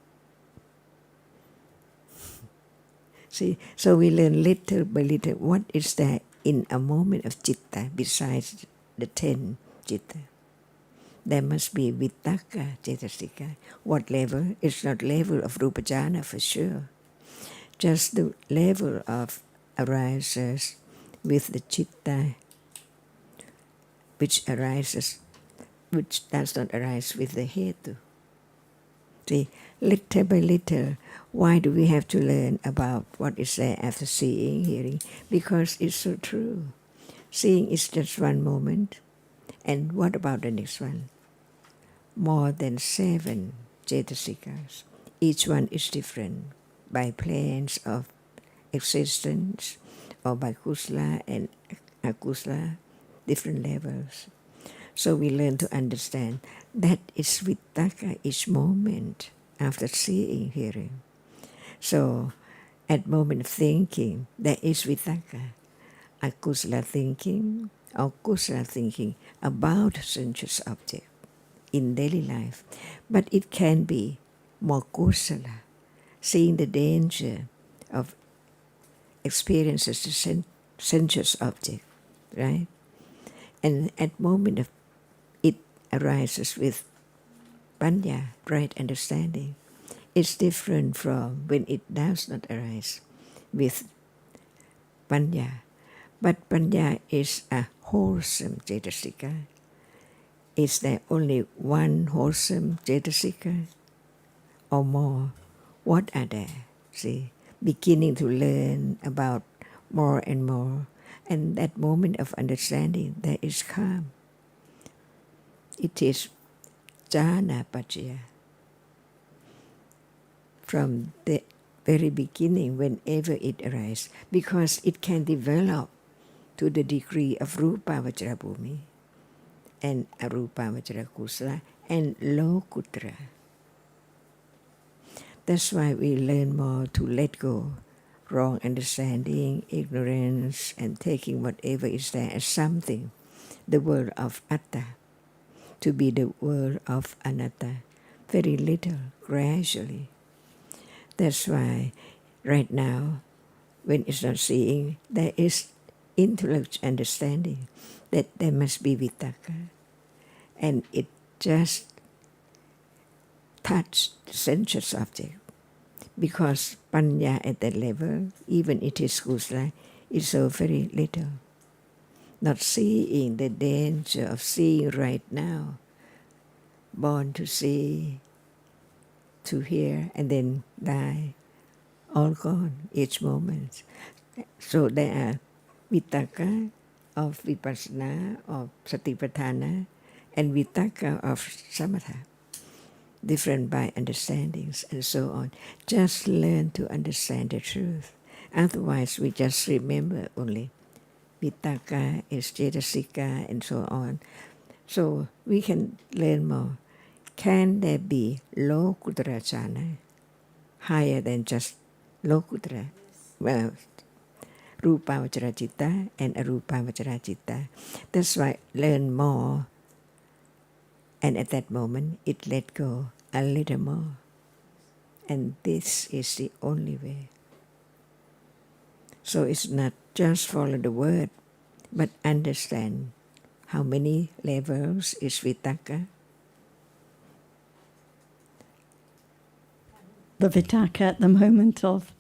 See, so we learn little by little what is there in a moment of citta besides the 10 citta. There must be Vitakka Cetasika. What level? It's not level of Rupajana for sure. Just the level of arises with the citta, which does not arise with the hetu. See, little by little, why do we have to learn about what is there after seeing, hearing? Because it's so true. Seeing is just one moment. And what about the next one? More than 7 Cetasikas. Each one is different by planes of existence or by kusala and akusala, different levels. So we learn to understand that is Vitakka each moment after seeing, hearing. So at moment of thinking, there is Vitakka, akusala thinking or kusala thinking about sensuous object in daily life. But it can be more kusala, seeing the danger of experiences the sensuous object, right? And at moment of it arises with panya, right understanding. It's different from when it does not arise with panya. But panya is a wholesome cetasika. Is there only one wholesome cetasika or more? What are there? See, beginning to learn about more and more. And that moment of understanding, there is calm. It is jhana paccaya. From the very beginning, whenever it arises, because it can develop to the degree of rupa vajra bhumi and arupa vajra kusala and lokutra. That's why we learn more to let go wrong understanding, ignorance, and taking whatever is there as something, the world of atta, to be the world of anatta, very little, gradually. That's why right now, when it's not seeing, there is intellectual understanding that there must be Vitakka, and it just touched the sensuous object. Because panya at that level, even it is kusala, is so very little. Not seeing the danger of seeing right now, born to see, to hear, and then die, all gone each moment. So there are vitaka of vipassana, of satipatthana, and vitaka of samatha, different by understandings and so on. Just learn to understand the truth. Otherwise, we just remember only vitaka is cetasika and so on. So we can learn more. Can there be lokuttara jhana higher than just lokuttara? Well, rupavachara citta and arupavachara citta. That's why learn more, and at that moment it let go a little more. And this is the only way. So it's not just follow the word, but understand how many levels is vitaka. The vitaka at the moment of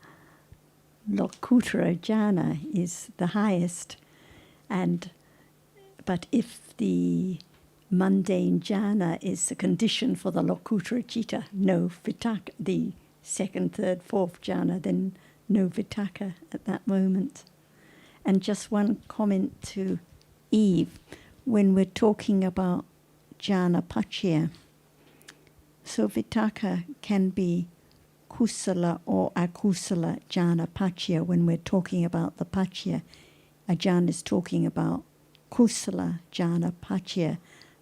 Lokuttara jhana is the highest, but if the mundane jhana is a condition for the Lokuttara citta, no vitaka, the second, third, fourth jhana, then no vitaka at that moment. And just one comment to Eve, when we're talking about jhana paccaya, so vitaka can be kusala or akusala jhana paccaya. When we're talking about the paccaya, Ajahn is talking about kusala jhana paccaya,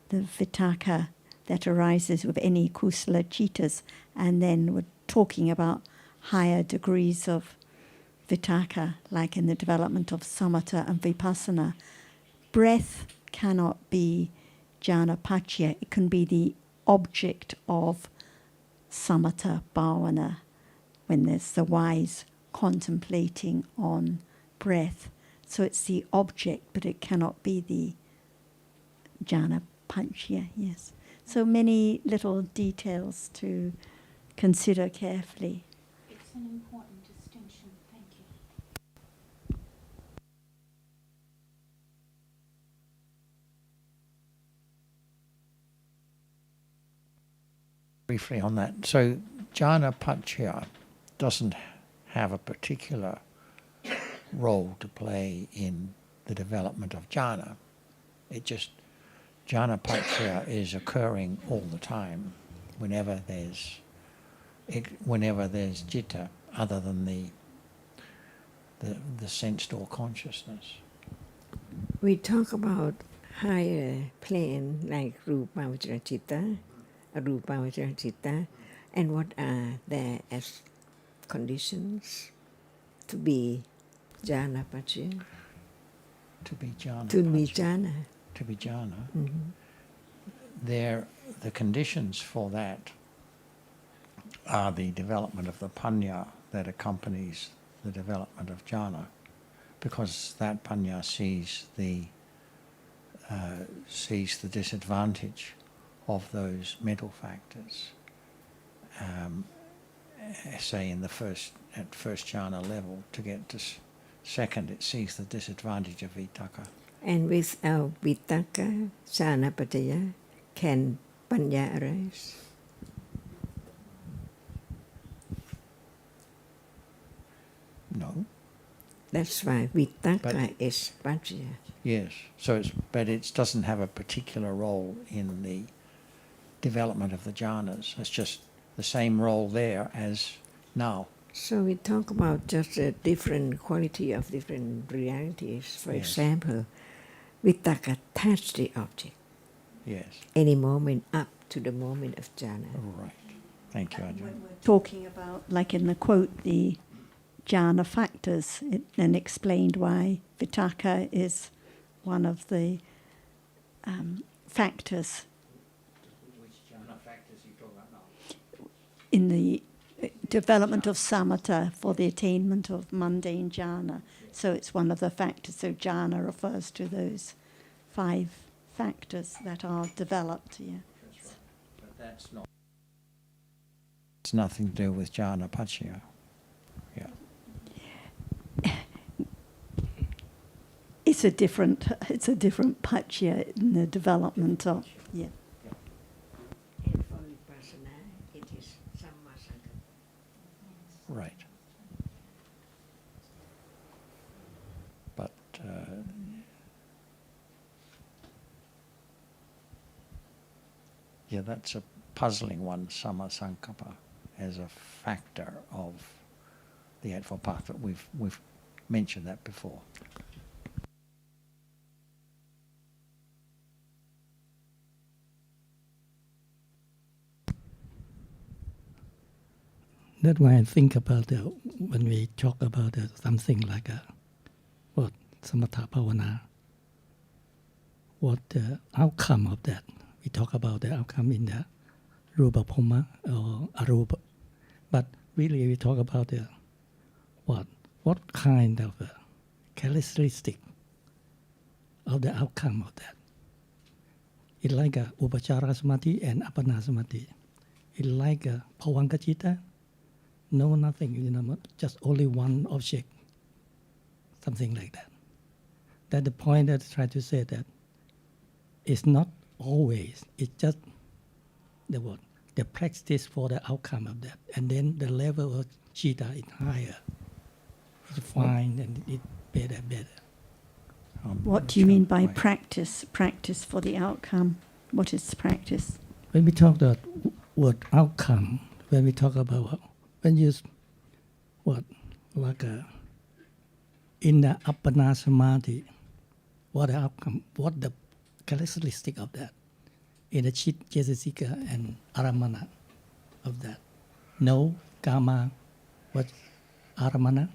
the vitaka that arises with any kusala cittas, and then we're talking about higher degrees of vitaka, like in the development of samatha and vipassana. Breath cannot be jhana paccaya. It can be the object of samatha bhavana, when there's the wise contemplating on breath. So it's the object, but it cannot be the jhana paccaya, yes. So many little details to consider carefully. It's an important distinction. Thank you. Briefly on that. So jhana paccaya doesn't have a particular role to play in the development of jhana. Jhana paccaya is occurring all the time whenever there's citta other than the sensed or consciousness. We talk about higher plane like rupavachara citta, arupavachara citta, and what are there as conditions to be jhana paccaya? To be jhana. To be paccaya. jhana. To be jhana. Mm-hmm. The conditions for that are the development of the panya that accompanies the development of jhana, because that panya sees the disadvantage of those mental factors. Say at first jhana level, to get to second, it sees the disadvantage of vitaka. And without vitaka, jhana paccaya, can panya arise? No. That's why vitaka is paccaya. Yes. So it doesn't have a particular role in the development of the jhanas. It's just the same role there as now. So we talk about just a different quality of different realities. For example, vitaka touch the object. Yes. Any moment up to the moment of jhana. Right. Thank you, Ajahn. When we're talking about, like in the quote, the jhana factors, it then explained why vitaka is one of the factors Which jhana factors are you talking about now? in the development of samatha for the attainment of mundane jhana. So it's one of the factors. So jhana refers to those 5 factors that are developed. Yeah. That's right. But that's not. It's nothing to do with jhana paccaya. Yeah. it's a different pacha in the development of, yeah. And for Vipassana, it is Samma Sankappa. Right. But yeah, that's a puzzling one, Samma Sankappa, as a factor of the Eightfold Path, but we've mentioned that before. That's why I think about when we talk about something like what samatha bhavana, what the outcome of that. We talk about the outcome in the rupa bhoma or arupa, but really we talk about what kind of characteristic of the outcome of that. It's like a upachara samadhi and appana samadhi. It's like a bhavanga citta. No, nothing, just only one object, something like that. That's the point that I try to say, that it's not always, it's just the practice for the outcome of that. And then the level of citta is higher, it's fine, and it's better. What do you mean by practice? Practice for the outcome. What is practice? When we talk about word outcome, when we talk about when you in the appana samadhi, what the outcome, what the characteristic of that in the chit, cetasika and aramana of that. No kama, what aramana,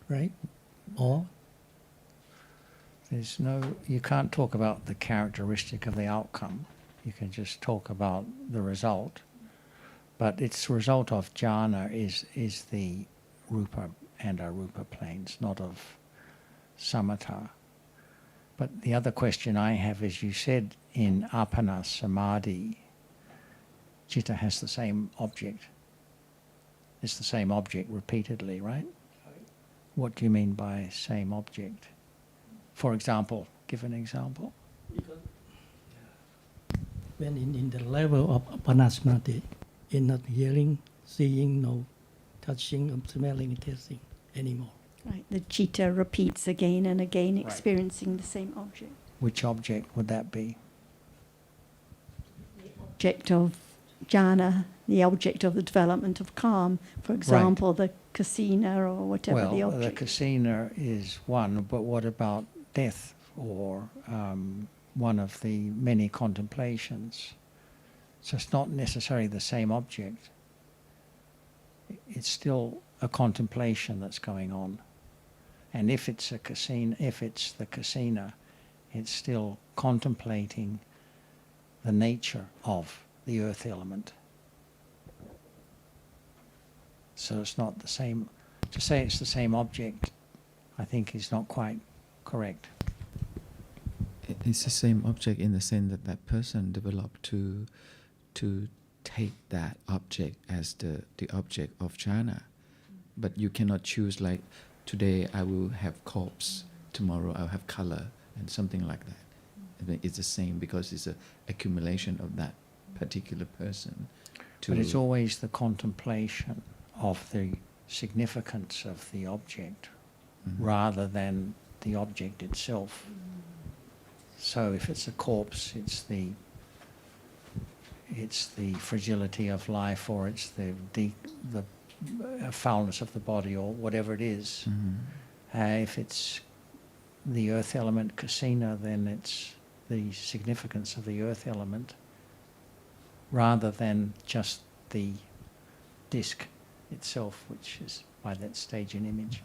right? Or There's no, you can't talk about the characteristic of the outcome. You can just talk about the result. But its result of jhana is the rupa and arupa planes, not of samatha. But the other question I have is, you said in appana samadhi, citta has the same object. It's the same object repeatedly, right? What do you mean by same object? For example, give an example. when in the level of appana samadhi, in not hearing, seeing, no touching, smelling, tasting anymore. Right, the citta repeats again and again, experiencing the same object. Which object would that be? Object of jhana, the object of the development of calm, for example, the kasina or whatever the object. Well, the kasina is one, but what about death or one of the many contemplations? So it's not necessarily the same object. It's still a contemplation that's going on. And if it's a kasina, if it's the kasina, it's still contemplating the nature of the earth element. So it's not the same. To say it's the same object, I think is not quite correct. It's the same object in the sense that that person developed to take that object as the object of jhana. But you cannot choose, like, today I will have corpse, tomorrow I'll have color, and something like that. I mean, it's the same because it's an accumulation of that particular person. But it's always the contemplation of the significance of the object rather than the object itself. So if it's a corpse, it's the fragility of life, or it's the foulness of the body, or whatever it is. If it's the earth element kasina, then it's the significance of the earth element rather than just the disc itself, which is by that stage an image.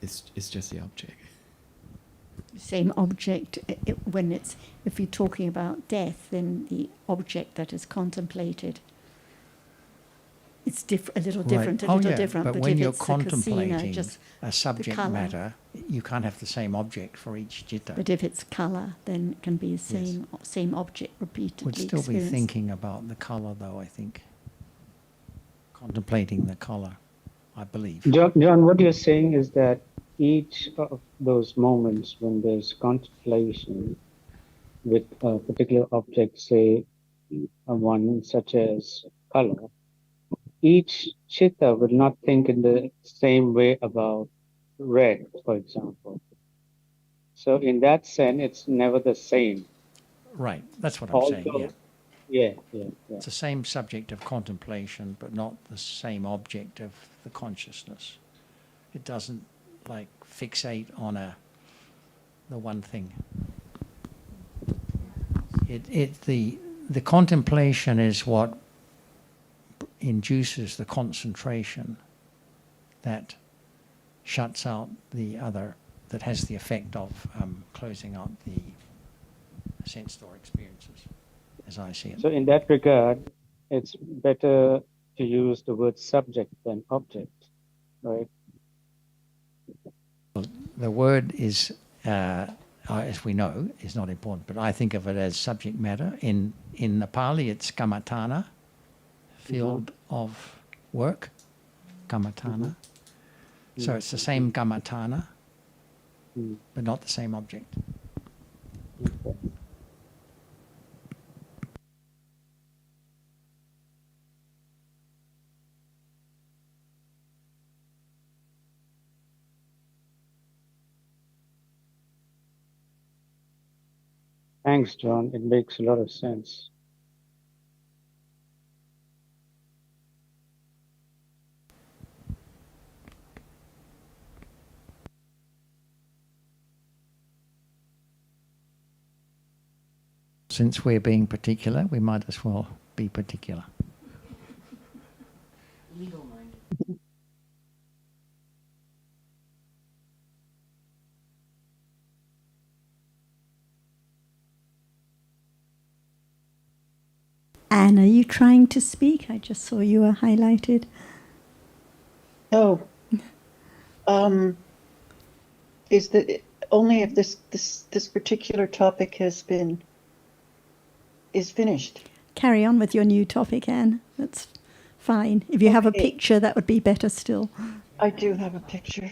It's just the object. Same object. If you're talking about death, then the object that is contemplated, it's a little different, different. But when if you're it's contemplating just a subject colour. matter, you can't have the same object for each citta. But if it's colour, then it can be the same object repeatedly. Would still be thinking about the colour, though, I think. Contemplating the colour, I believe. John, what you're saying is that each of those moments when there's contemplation with a particular object, say one such as color, each chitta will not think in the same way about red, for example. So in that sense, it's never the same. Right, that's what I'm saying, yeah. Yeah. It's the same subject of contemplation, but not the same object of the consciousness. It doesn't like fixate on the one thing. The contemplation is what induces the concentration that shuts out the other, that has the effect of closing out the sense door experiences, as I see it. So in that regard, it's better to use the word subject than object, right? The word is, as we know, is not important, but I think of it as subject matter. In the Pali, it's kammatthana, field of work, kammatthana. So it's the same kammatthana, but not the same object. Okay. Thanks, John. It makes a lot of sense. Since we're being particular, we might as well be particular. Anne, are you trying to speak? I just saw you were highlighted. Oh, is that only if this particular topic is finished? Carry on with your new topic, Anne. That's fine. If you have a picture, that would be better still. I do have a picture.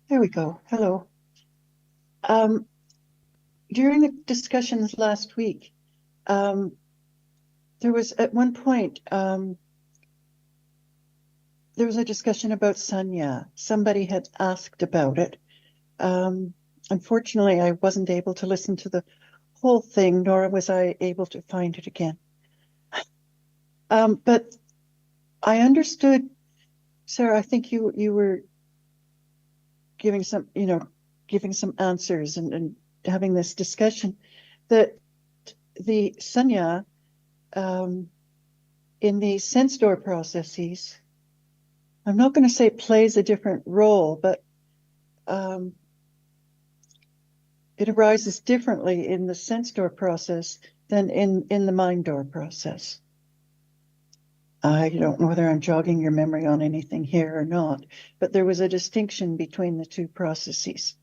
There we go. Hello. During the discussions last week, there was at one point, there was a discussion about sanya. Somebody had asked about it. Unfortunately, I wasn't able to listen to the whole thing, nor was I able to find it again. But I understood, Sarah, I think you were giving some answers and having this discussion, that the sanya in the sense door processes, I'm not going to say plays a different role, but it arises differently in the sense door process than in the mind door process. I don't know whether I'm jogging your memory on anything here or not, but there was a distinction between the two processes.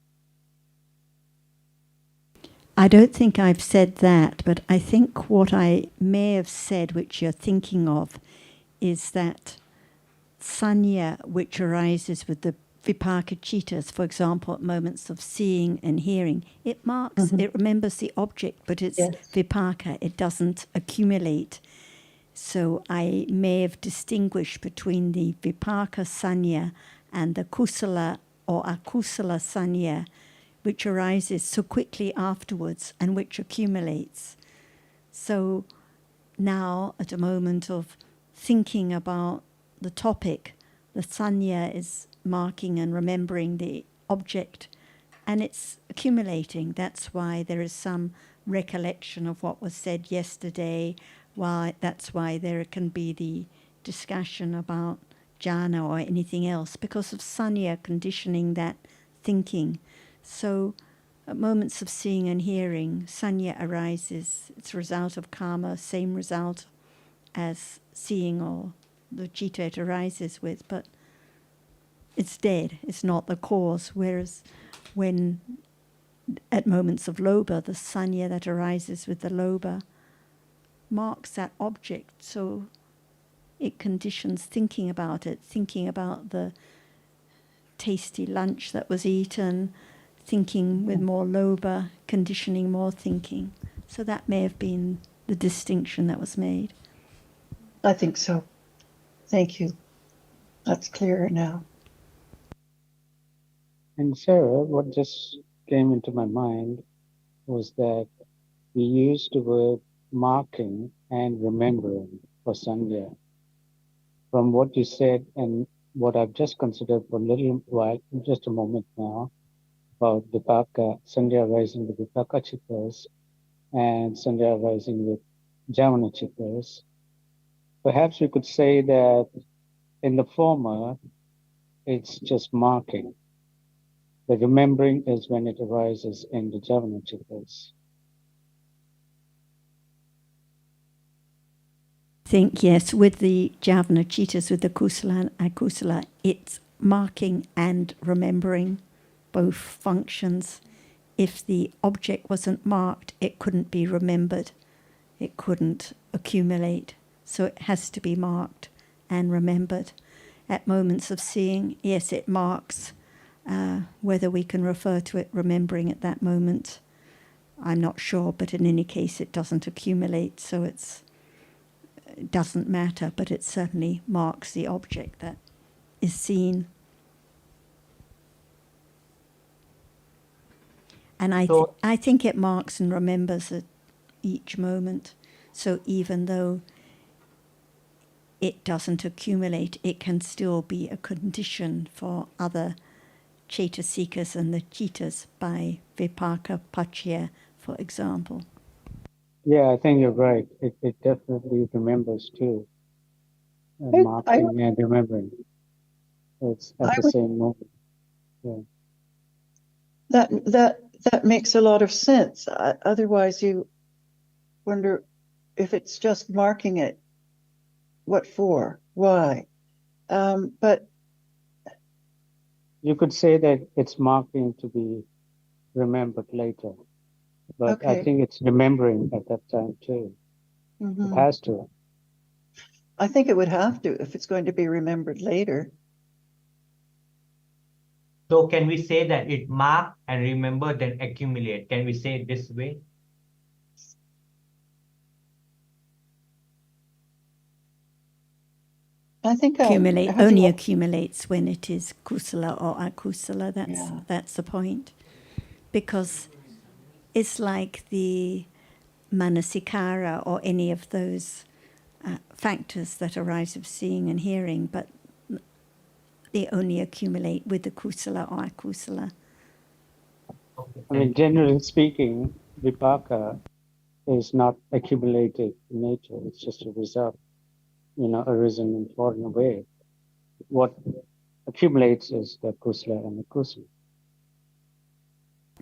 I don't think I've said that, but I think what I may have said, which you're thinking of, is that sanya, which arises with the vipaka chittas, for example, at moments of seeing and hearing, it marks, it remembers the object, but it's vipaka, it doesn't accumulate. So I may have distinguished between the vipaka sanya and the kusala or akusala sanya, which arises so quickly afterwards and which accumulates. So now, at a moment of thinking about the topic, the sanya is marking and remembering the object, and it's accumulating. That's why there is some recollection of what was said yesterday. That's why there can be the discussion about jhana or anything else, because of sanya conditioning that thinking. So at moments of seeing and hearing, sanya arises. It's a result of karma, same result as seeing or the citta it arises with, but it's dead. It's not the cause. Whereas when at moments of lobha, the sanya that arises with the lobha marks that object. So it conditions thinking about it, thinking about the tasty lunch that was eaten, thinking with more lobha, conditioning more thinking. So that may have been the distinction that was made. I think so. Thank you. That's clearer now. And Sarah, what just came into my mind was that we used the word marking and remembering for Sangha. From what you said and what I've just considered for a little while, just a moment now, about Vipaka, Sangha arising with Vipaka chittas and Sangha arising with Javana chittas, perhaps we could say that in the former, it's just marking. The remembering is when it arises in the Javana chittas. Think, yes, with the Javana Chittas, with the Kusala and Akusala, it's marking and remembering, both functions. If the object wasn't marked, it couldn't be remembered. It couldn't accumulate. So it has to be marked and remembered. At moments of seeing, yes, it marks. Whether we can refer to it remembering at that moment, I'm not sure, but in any case, it doesn't accumulate, so it doesn't matter, but it certainly marks the object that is seen. And I think it marks and remembers at each moment. So even though it doesn't accumulate, it can still be a condition for other Chaitasikas and the Chittas by Vipaka Pachya, for example. Yeah, I think you're right. It definitely remembers too. Marking and remembering. It's at the same moment. Yeah. That makes a lot of sense. Otherwise, you wonder if it's just marking it. What for? Why? But you could say that it's marking to be remembered later, but I think it's remembering at that time too. It has to. I think it would have to if it's going to be remembered later. So can we say that it mark and remember then accumulate? Can we say it this way? I think only accumulates when it is kusala or akusala. That's the point. Because it's like the manasikara or any of those factors that arise of seeing and hearing, but they only accumulate with the kusala or akusala. I mean, generally speaking, vipaka is not accumulated in nature. It's just a result, arisen in foreign way. What accumulates is the kusala and the kusala.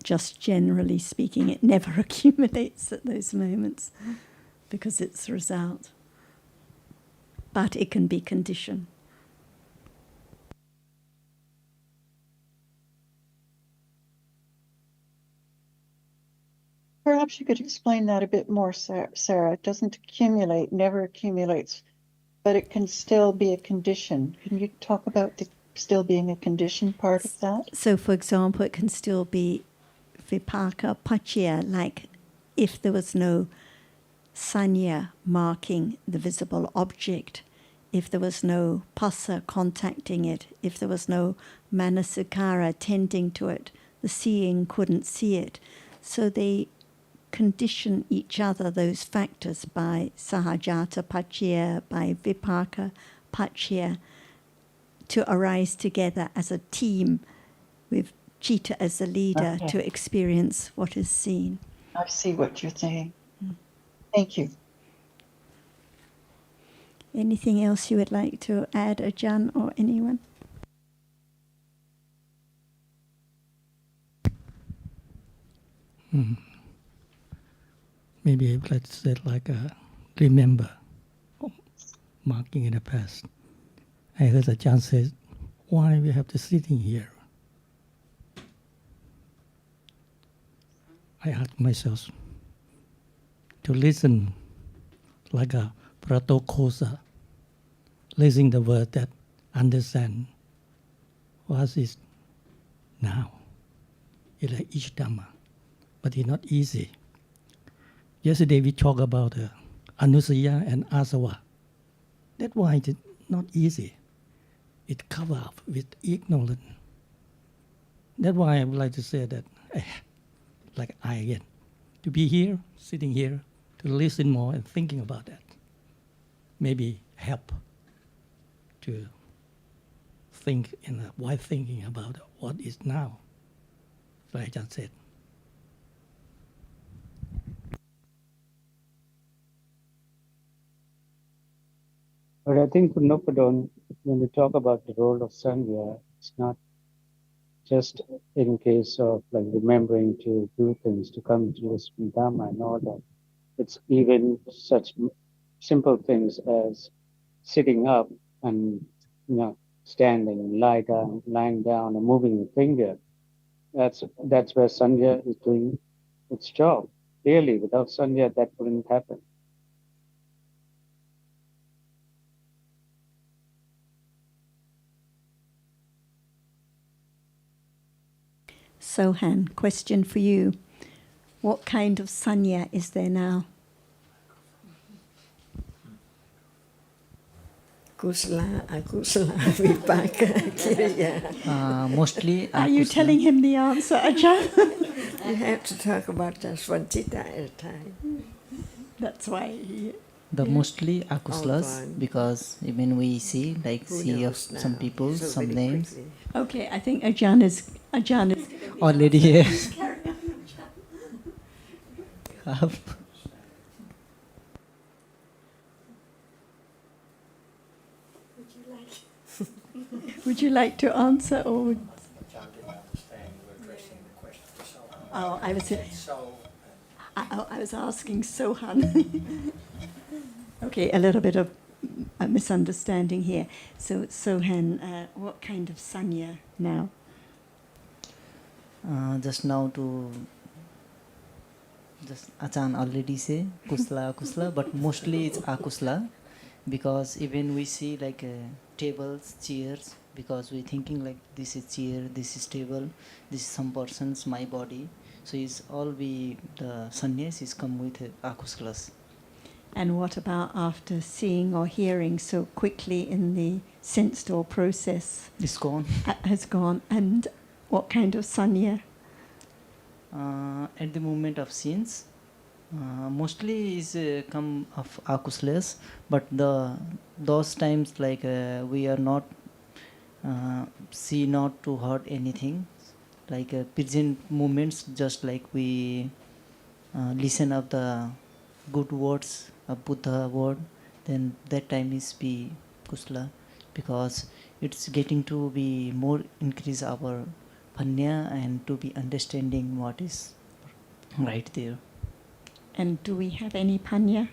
Just generally speaking, it never accumulates at those moments because it's the result. But it can be conditioned. Perhaps you could explain that a bit more, Sarah. It doesn't accumulate, never accumulates, but it can still be a condition. Can you talk about the still being a condition part of that? So, for example, it can still be vipaka pachya, like if there was no sanya marking the visible object, if there was no passa contacting it, if there was no manasikara tending to it, the seeing couldn't see it. So they condition each other, those factors, by sahajata pachya, by vipaka pachya, to arise together as a team with Chitta as the leader to experience what is seen. I see what you're saying. Thank you. Anything else you would like to add, Ajahn or anyone? Maybe let's say like remember marking in the past. I heard Ajahn say, why we have to sitting here? I asked myself to listen like a pratokosa, listening the word that understand what is now. It's like each Dhamma, but it's not easy. Yesterday we talked about Anusaya and Asava. That's why it's not easy. It covered up with ignorance. That's why I would like to say that, like I again, to be here, sitting here, to listen more and thinking about that. Maybe help to think in a wide thinking about what is now. So I just said. But I think for Nopadon, when we talk about the role of Sangha, it's not just in case of like remembering to do things, to come to this Dhamma and all that. It's even such simple things as sitting up and standing, lying down, and moving the finger. That's where Sangha is doing its job. Clearly, without Sangha, that wouldn't happen. Sohan, question for you. What kind of sanya is there now? Kusala, akusala, vipaka, kiriya. Mostly Are you telling him the answer, Ajahn? You have to talk about just one chitta at a time. That's why. The mostly akusalas, gone. because even we see Who of knows some now? people, So some very names quickly. Okay, I think Ajahn is already here. Would you like to answer or would... Oh, I was asking Sohan. Okay, a little bit of a misunderstanding here. So Sohan, what kind of sanya now? Just now just Achan already say kusla, but mostly it's akusla, because even we see tables, chairs, because we thinking like this is chair, this is table, this is some person's my body. So it's all the sannyas is come with akuslas. And what about after seeing or hearing so quickly in the sense door process? It's gone. Has gone. And what kind of sanya? At the moment of scenes, mostly is come of akuslas, but those times we are not see not to hurt anything, present moments, just like we listen of the good words of Buddha word, then that time is be kusla, because it's getting to be more increase our panya and to be understanding what is right there. And do we have any panya?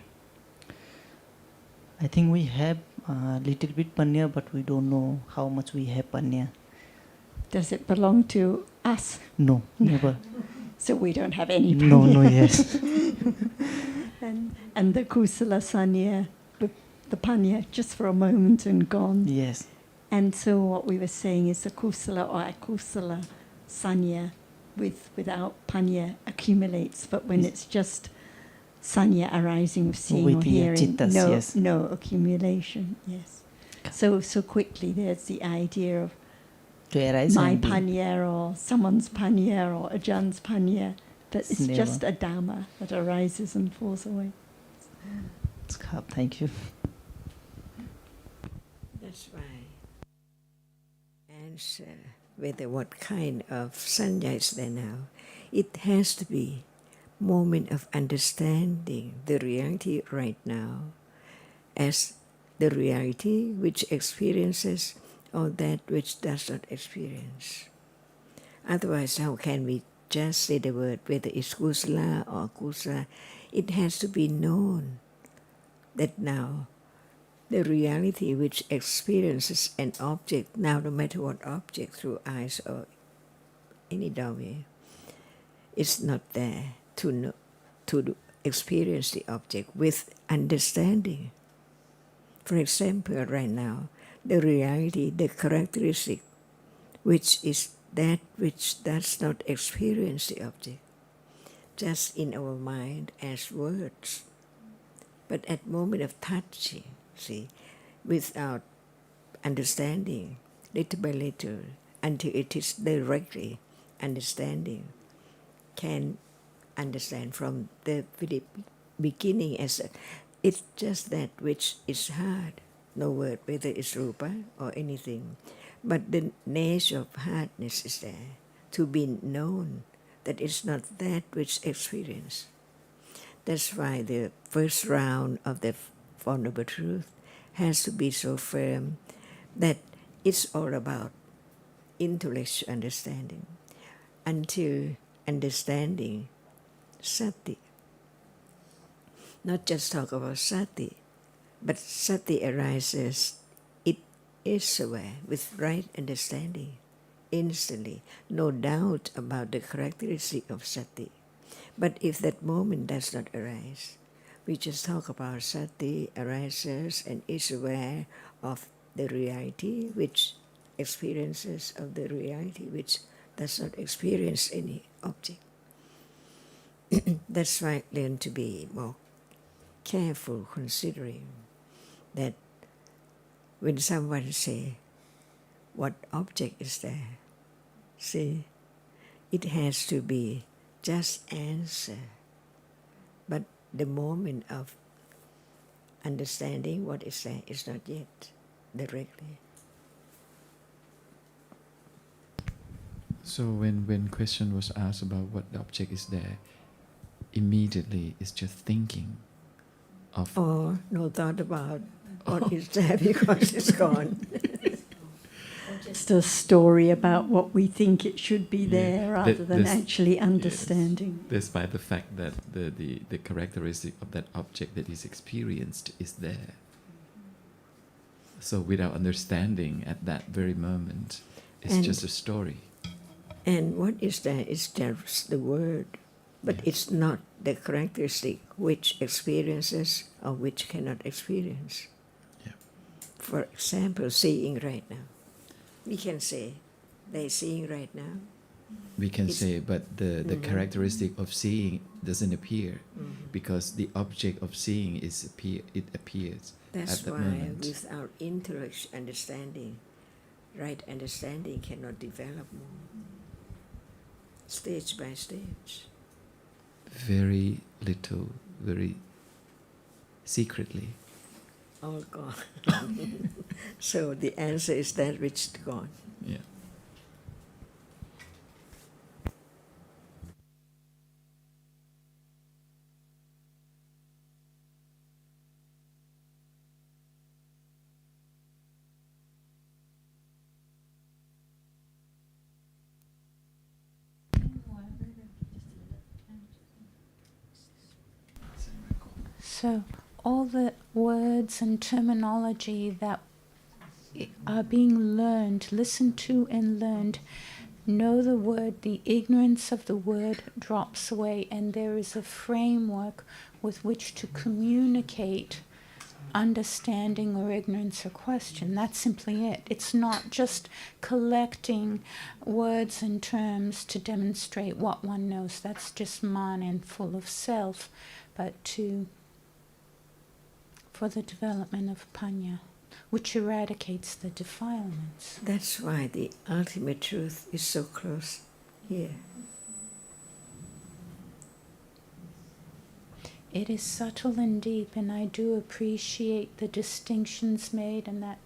I think we have a little bit panya, but we don't know how much we have panya. Does it belong to us? No, never. So we don't have any panya. No, yes. And the kusala sanya, the panya, just for a moment and gone. Yes. And so what we were saying is the kusala or akusala sanya without panya accumulates, but when it's just sanya arising of seeing With or the hearing, chittas, yes. no accumulation, yes. So quickly there's the idea of To arise my and be. panya or someone's panya or Ajahns panya, that it's Never. just a Dhamma that arises and falls away. Thank you. That's why. Answer whether what kind of sanya is there now. It has to be moment of understanding the reality right now as the reality which experiences or that which does not experience. Otherwise, how can we just say the word whether it's kusala or kusala? It has to be known that now the reality which experiences an object, now no matter what object, through eyes or any doorway, is not there to experience the object with understanding. For example, right now, the reality, the characteristic, which is that which does not experience the object, just in our mind as words. But at moment of touching, see, without understanding, little by little, until it is directly understanding, can understand from the very beginning as it's just that which is hard, no word, whether it's rupa or anything. But the nature of hardness is there, to be known that it's not that which experience. That's why the first round of the Four Noble Truth has to be so firm that it's all about intellectual understanding. Until understanding sati, not just talk about sati, but sati arises, it is aware with right understanding, instantly, no doubt about the characteristic of sati. But if that moment does not arise, we just talk about sati arises and is aware of the reality, which experiences of the reality, which does not experience any object. That's why I learn to be more careful, considering that when someone say, what object is there? See, it has to be just answer. But the moment of understanding what is there is not yet directly. So when question was asked about what the object is there, immediately it's just thinking of... Or no thought about what is there because it's gone. Just a story about what we think it should be there rather than actually understanding. Yes, despite the fact that the characteristic of that object that is experienced is there. So without understanding at that very moment, it's just a story. And what is there is just the word, but it's not the characteristic which experiences or which cannot experience. Yeah. For example, seeing right now. We can say, they're seeing right now. We can say, but the characteristic of seeing doesn't appear because the object of seeing it appears That's at that why moment. without intellectual understanding, right understanding cannot develop more. Stage by stage. Very little, very secretly. All gone. So the answer is that which is gone. Yeah. So all the words and terminology that are being learned, listened to and learned, know the word, the ignorance of the word drops away, and there is a framework with which to communicate understanding or ignorance or question. That's simply it. It's not just collecting words and terms to demonstrate what one knows. That's just man and full of self, but for the development of panya, which eradicates the defilements. That's why the ultimate truth is so close here. It is subtle and deep, and I do appreciate the distinctions made, and that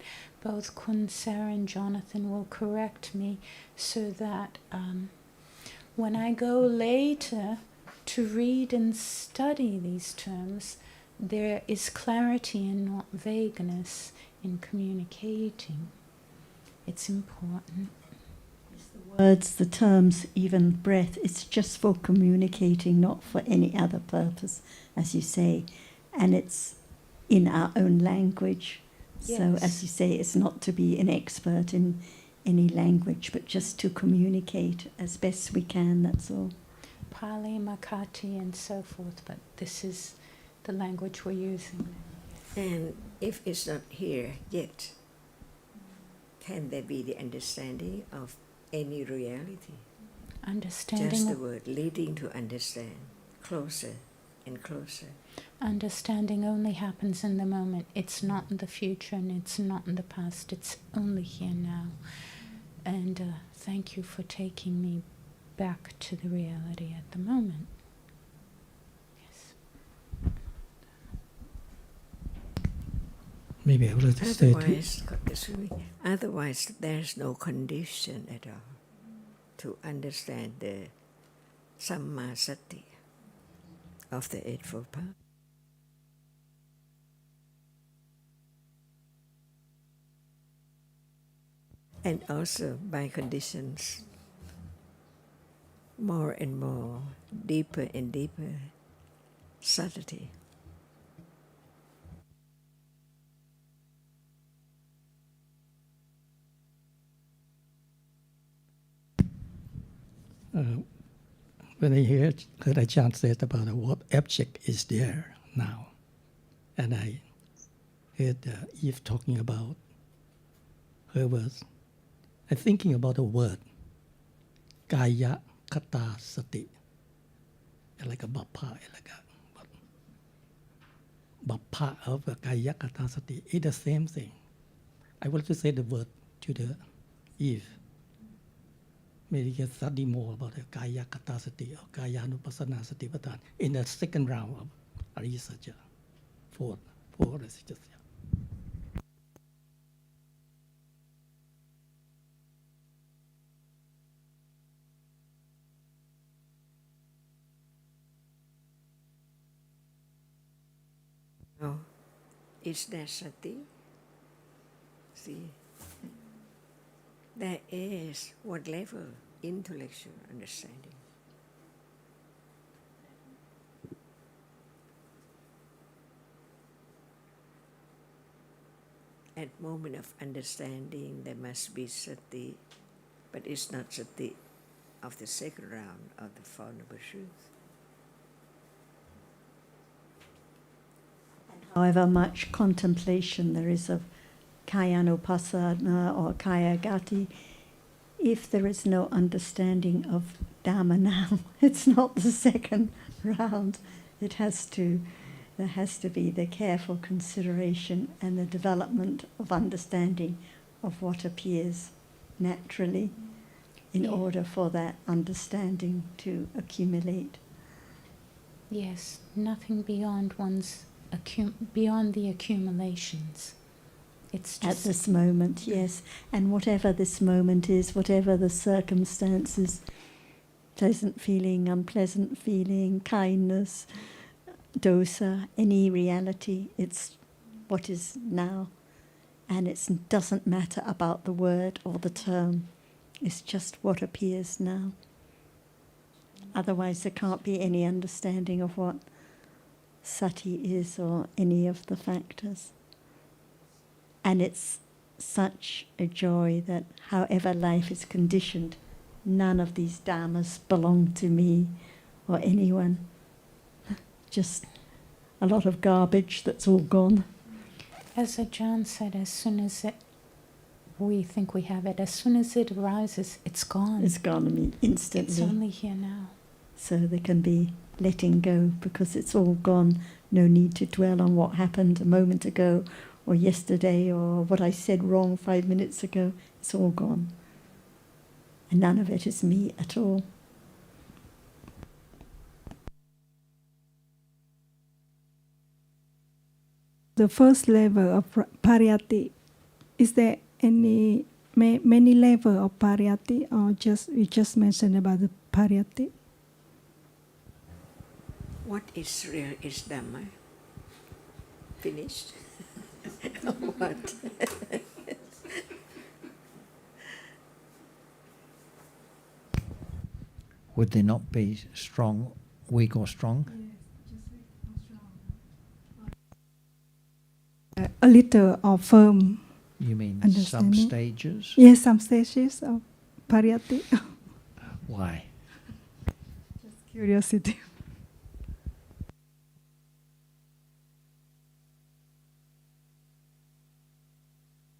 both Kun, Sarah, and Jonathan will correct me, so that when I go later to read and study these terms, there is clarity and not vagueness in communicating. It's important. Words, the terms, even breath, it's just for communicating, not for any other purpose, as you say. And it's in our own language. Yes. So, as you say, it's not to be an expert in any language, but just to communicate as best we can, that's all. Pali, Makati, and so forth, but this is the language we're using. And if it's not here yet, can there be the understanding of any reality? Understanding Just the word leading to understand, closer and closer. Understanding only happens in the moment. It's not in the future and it's not in the past. It's only here now. And thank you for taking me back to the reality at the moment. Yes. Maybe I would like to say Otherwise, there's no condition at all to understand the Samma Sati of the Eightfold Path. And also by conditions, more and more, deeper and deeper subtlety. When I heard Ajahn said about what object is there now, and I heard Eve talking about her words, I'm thinking about the word Kaya Kata Sati, like a bappa, like a bappa of a Kaya Kata Sati. It's the same thing. I want to say the word to the Eve. Maybe you can study more about the Kaya Kata Sati or Kaya Anupassana Sati Patan in the second round of research, four researchers. Oh, is there sati? See, there is what level? Intellectual understanding. At moment of understanding, there must be sati, but it's not sati of the second round of the Four Noble Truths. However much contemplation there is of Kayanupassana or Kaya Gati, if there is no understanding of Dhamma now, it's not the second round. There has to be the careful consideration and the development of understanding of what appears naturally in order for that understanding to accumulate. Yes, nothing beyond one's beyond the accumulations. It's just at this moment, yes. And whatever this moment is, whatever the circumstances, pleasant feeling, unpleasant feeling, kindness, dosa, any reality, it's what is now. And it doesn't matter about the word or the term. It's just what appears now. Otherwise there can't be any understanding of what sati is or any of the factors. And it's such a joy that however life is conditioned, none of these dhammas belong to me or anyone. Just a lot of garbage that's all gone. As Ajahn said, as soon as we think we have it, as soon as it arises, it's gone. It's gone, I mean, instantly. It's only here now. So there can be letting go because it's all gone. No need to dwell on what happened a moment ago or yesterday or what I said wrong 5 minutes ago. It's all gone. And none of it is me at all. The first level of pariyatti, is there any many level of pariyatti, or we just mentioned about the pariyatti? What is real is Dhamma? Finished? What? Would there not be strong, weak or strong? A little or firm. You mean some stages? Yes, some stages of pariyatti. Why? Just curiosity.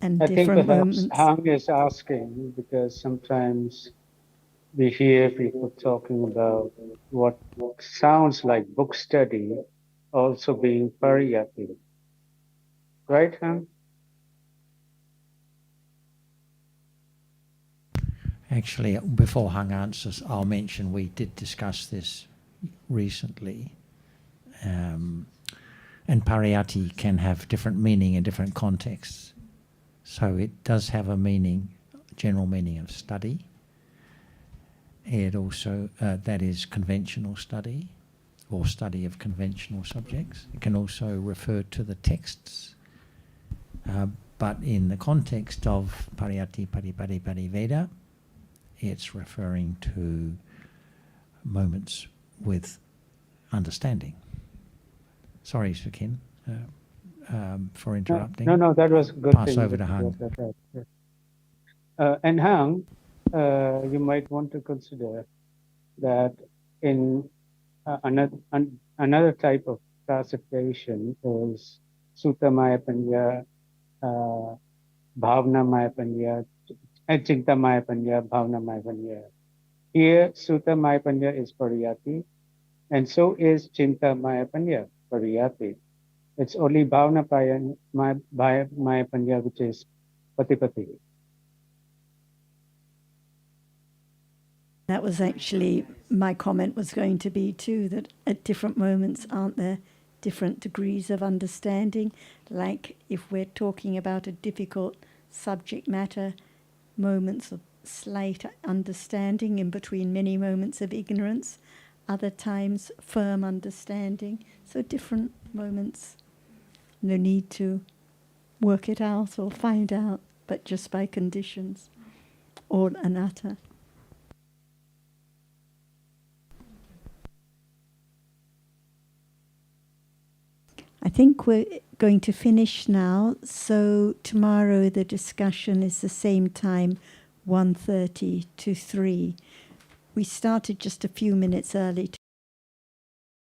and I think different perhaps moments. Hang is asking because sometimes we hear people talking about what sounds like book study also being pariyati. Right, Hang? Actually, before Hung answers, I'll mention we did discuss this recently. And pariyati can have different meaning in different contexts. So it does have a meaning, general meaning of study. It also, that is conventional study or study of conventional subjects. It can also refer to the texts. But in the context of pariyati paripari pariveda, it's referring to moments with understanding. Sorry, Sukin, for interrupting. No, that was a good Pass thing. over to Hang. And Hang, you might want to consider that in another type of classification is Sutta Panya, Bhavna Panya, and Chinta Panya, Bhavna Panya. Here, Sutta Panya is Pariyati, and so is Chinta Panya, Pariyati. It's only Bhavna Panya which is Patipati. That was actually my comment was going to be too, that at different moments aren't there different degrees of understanding? Like if we're talking about a difficult subject matter, moments of slight understanding in between many moments of ignorance, other times firm understanding. So different moments. No need to work it out or find out, but just by conditions or anatta. I think we're going to finish now. So tomorrow the discussion is the same time, 1:30 to 3. We started just a few minutes early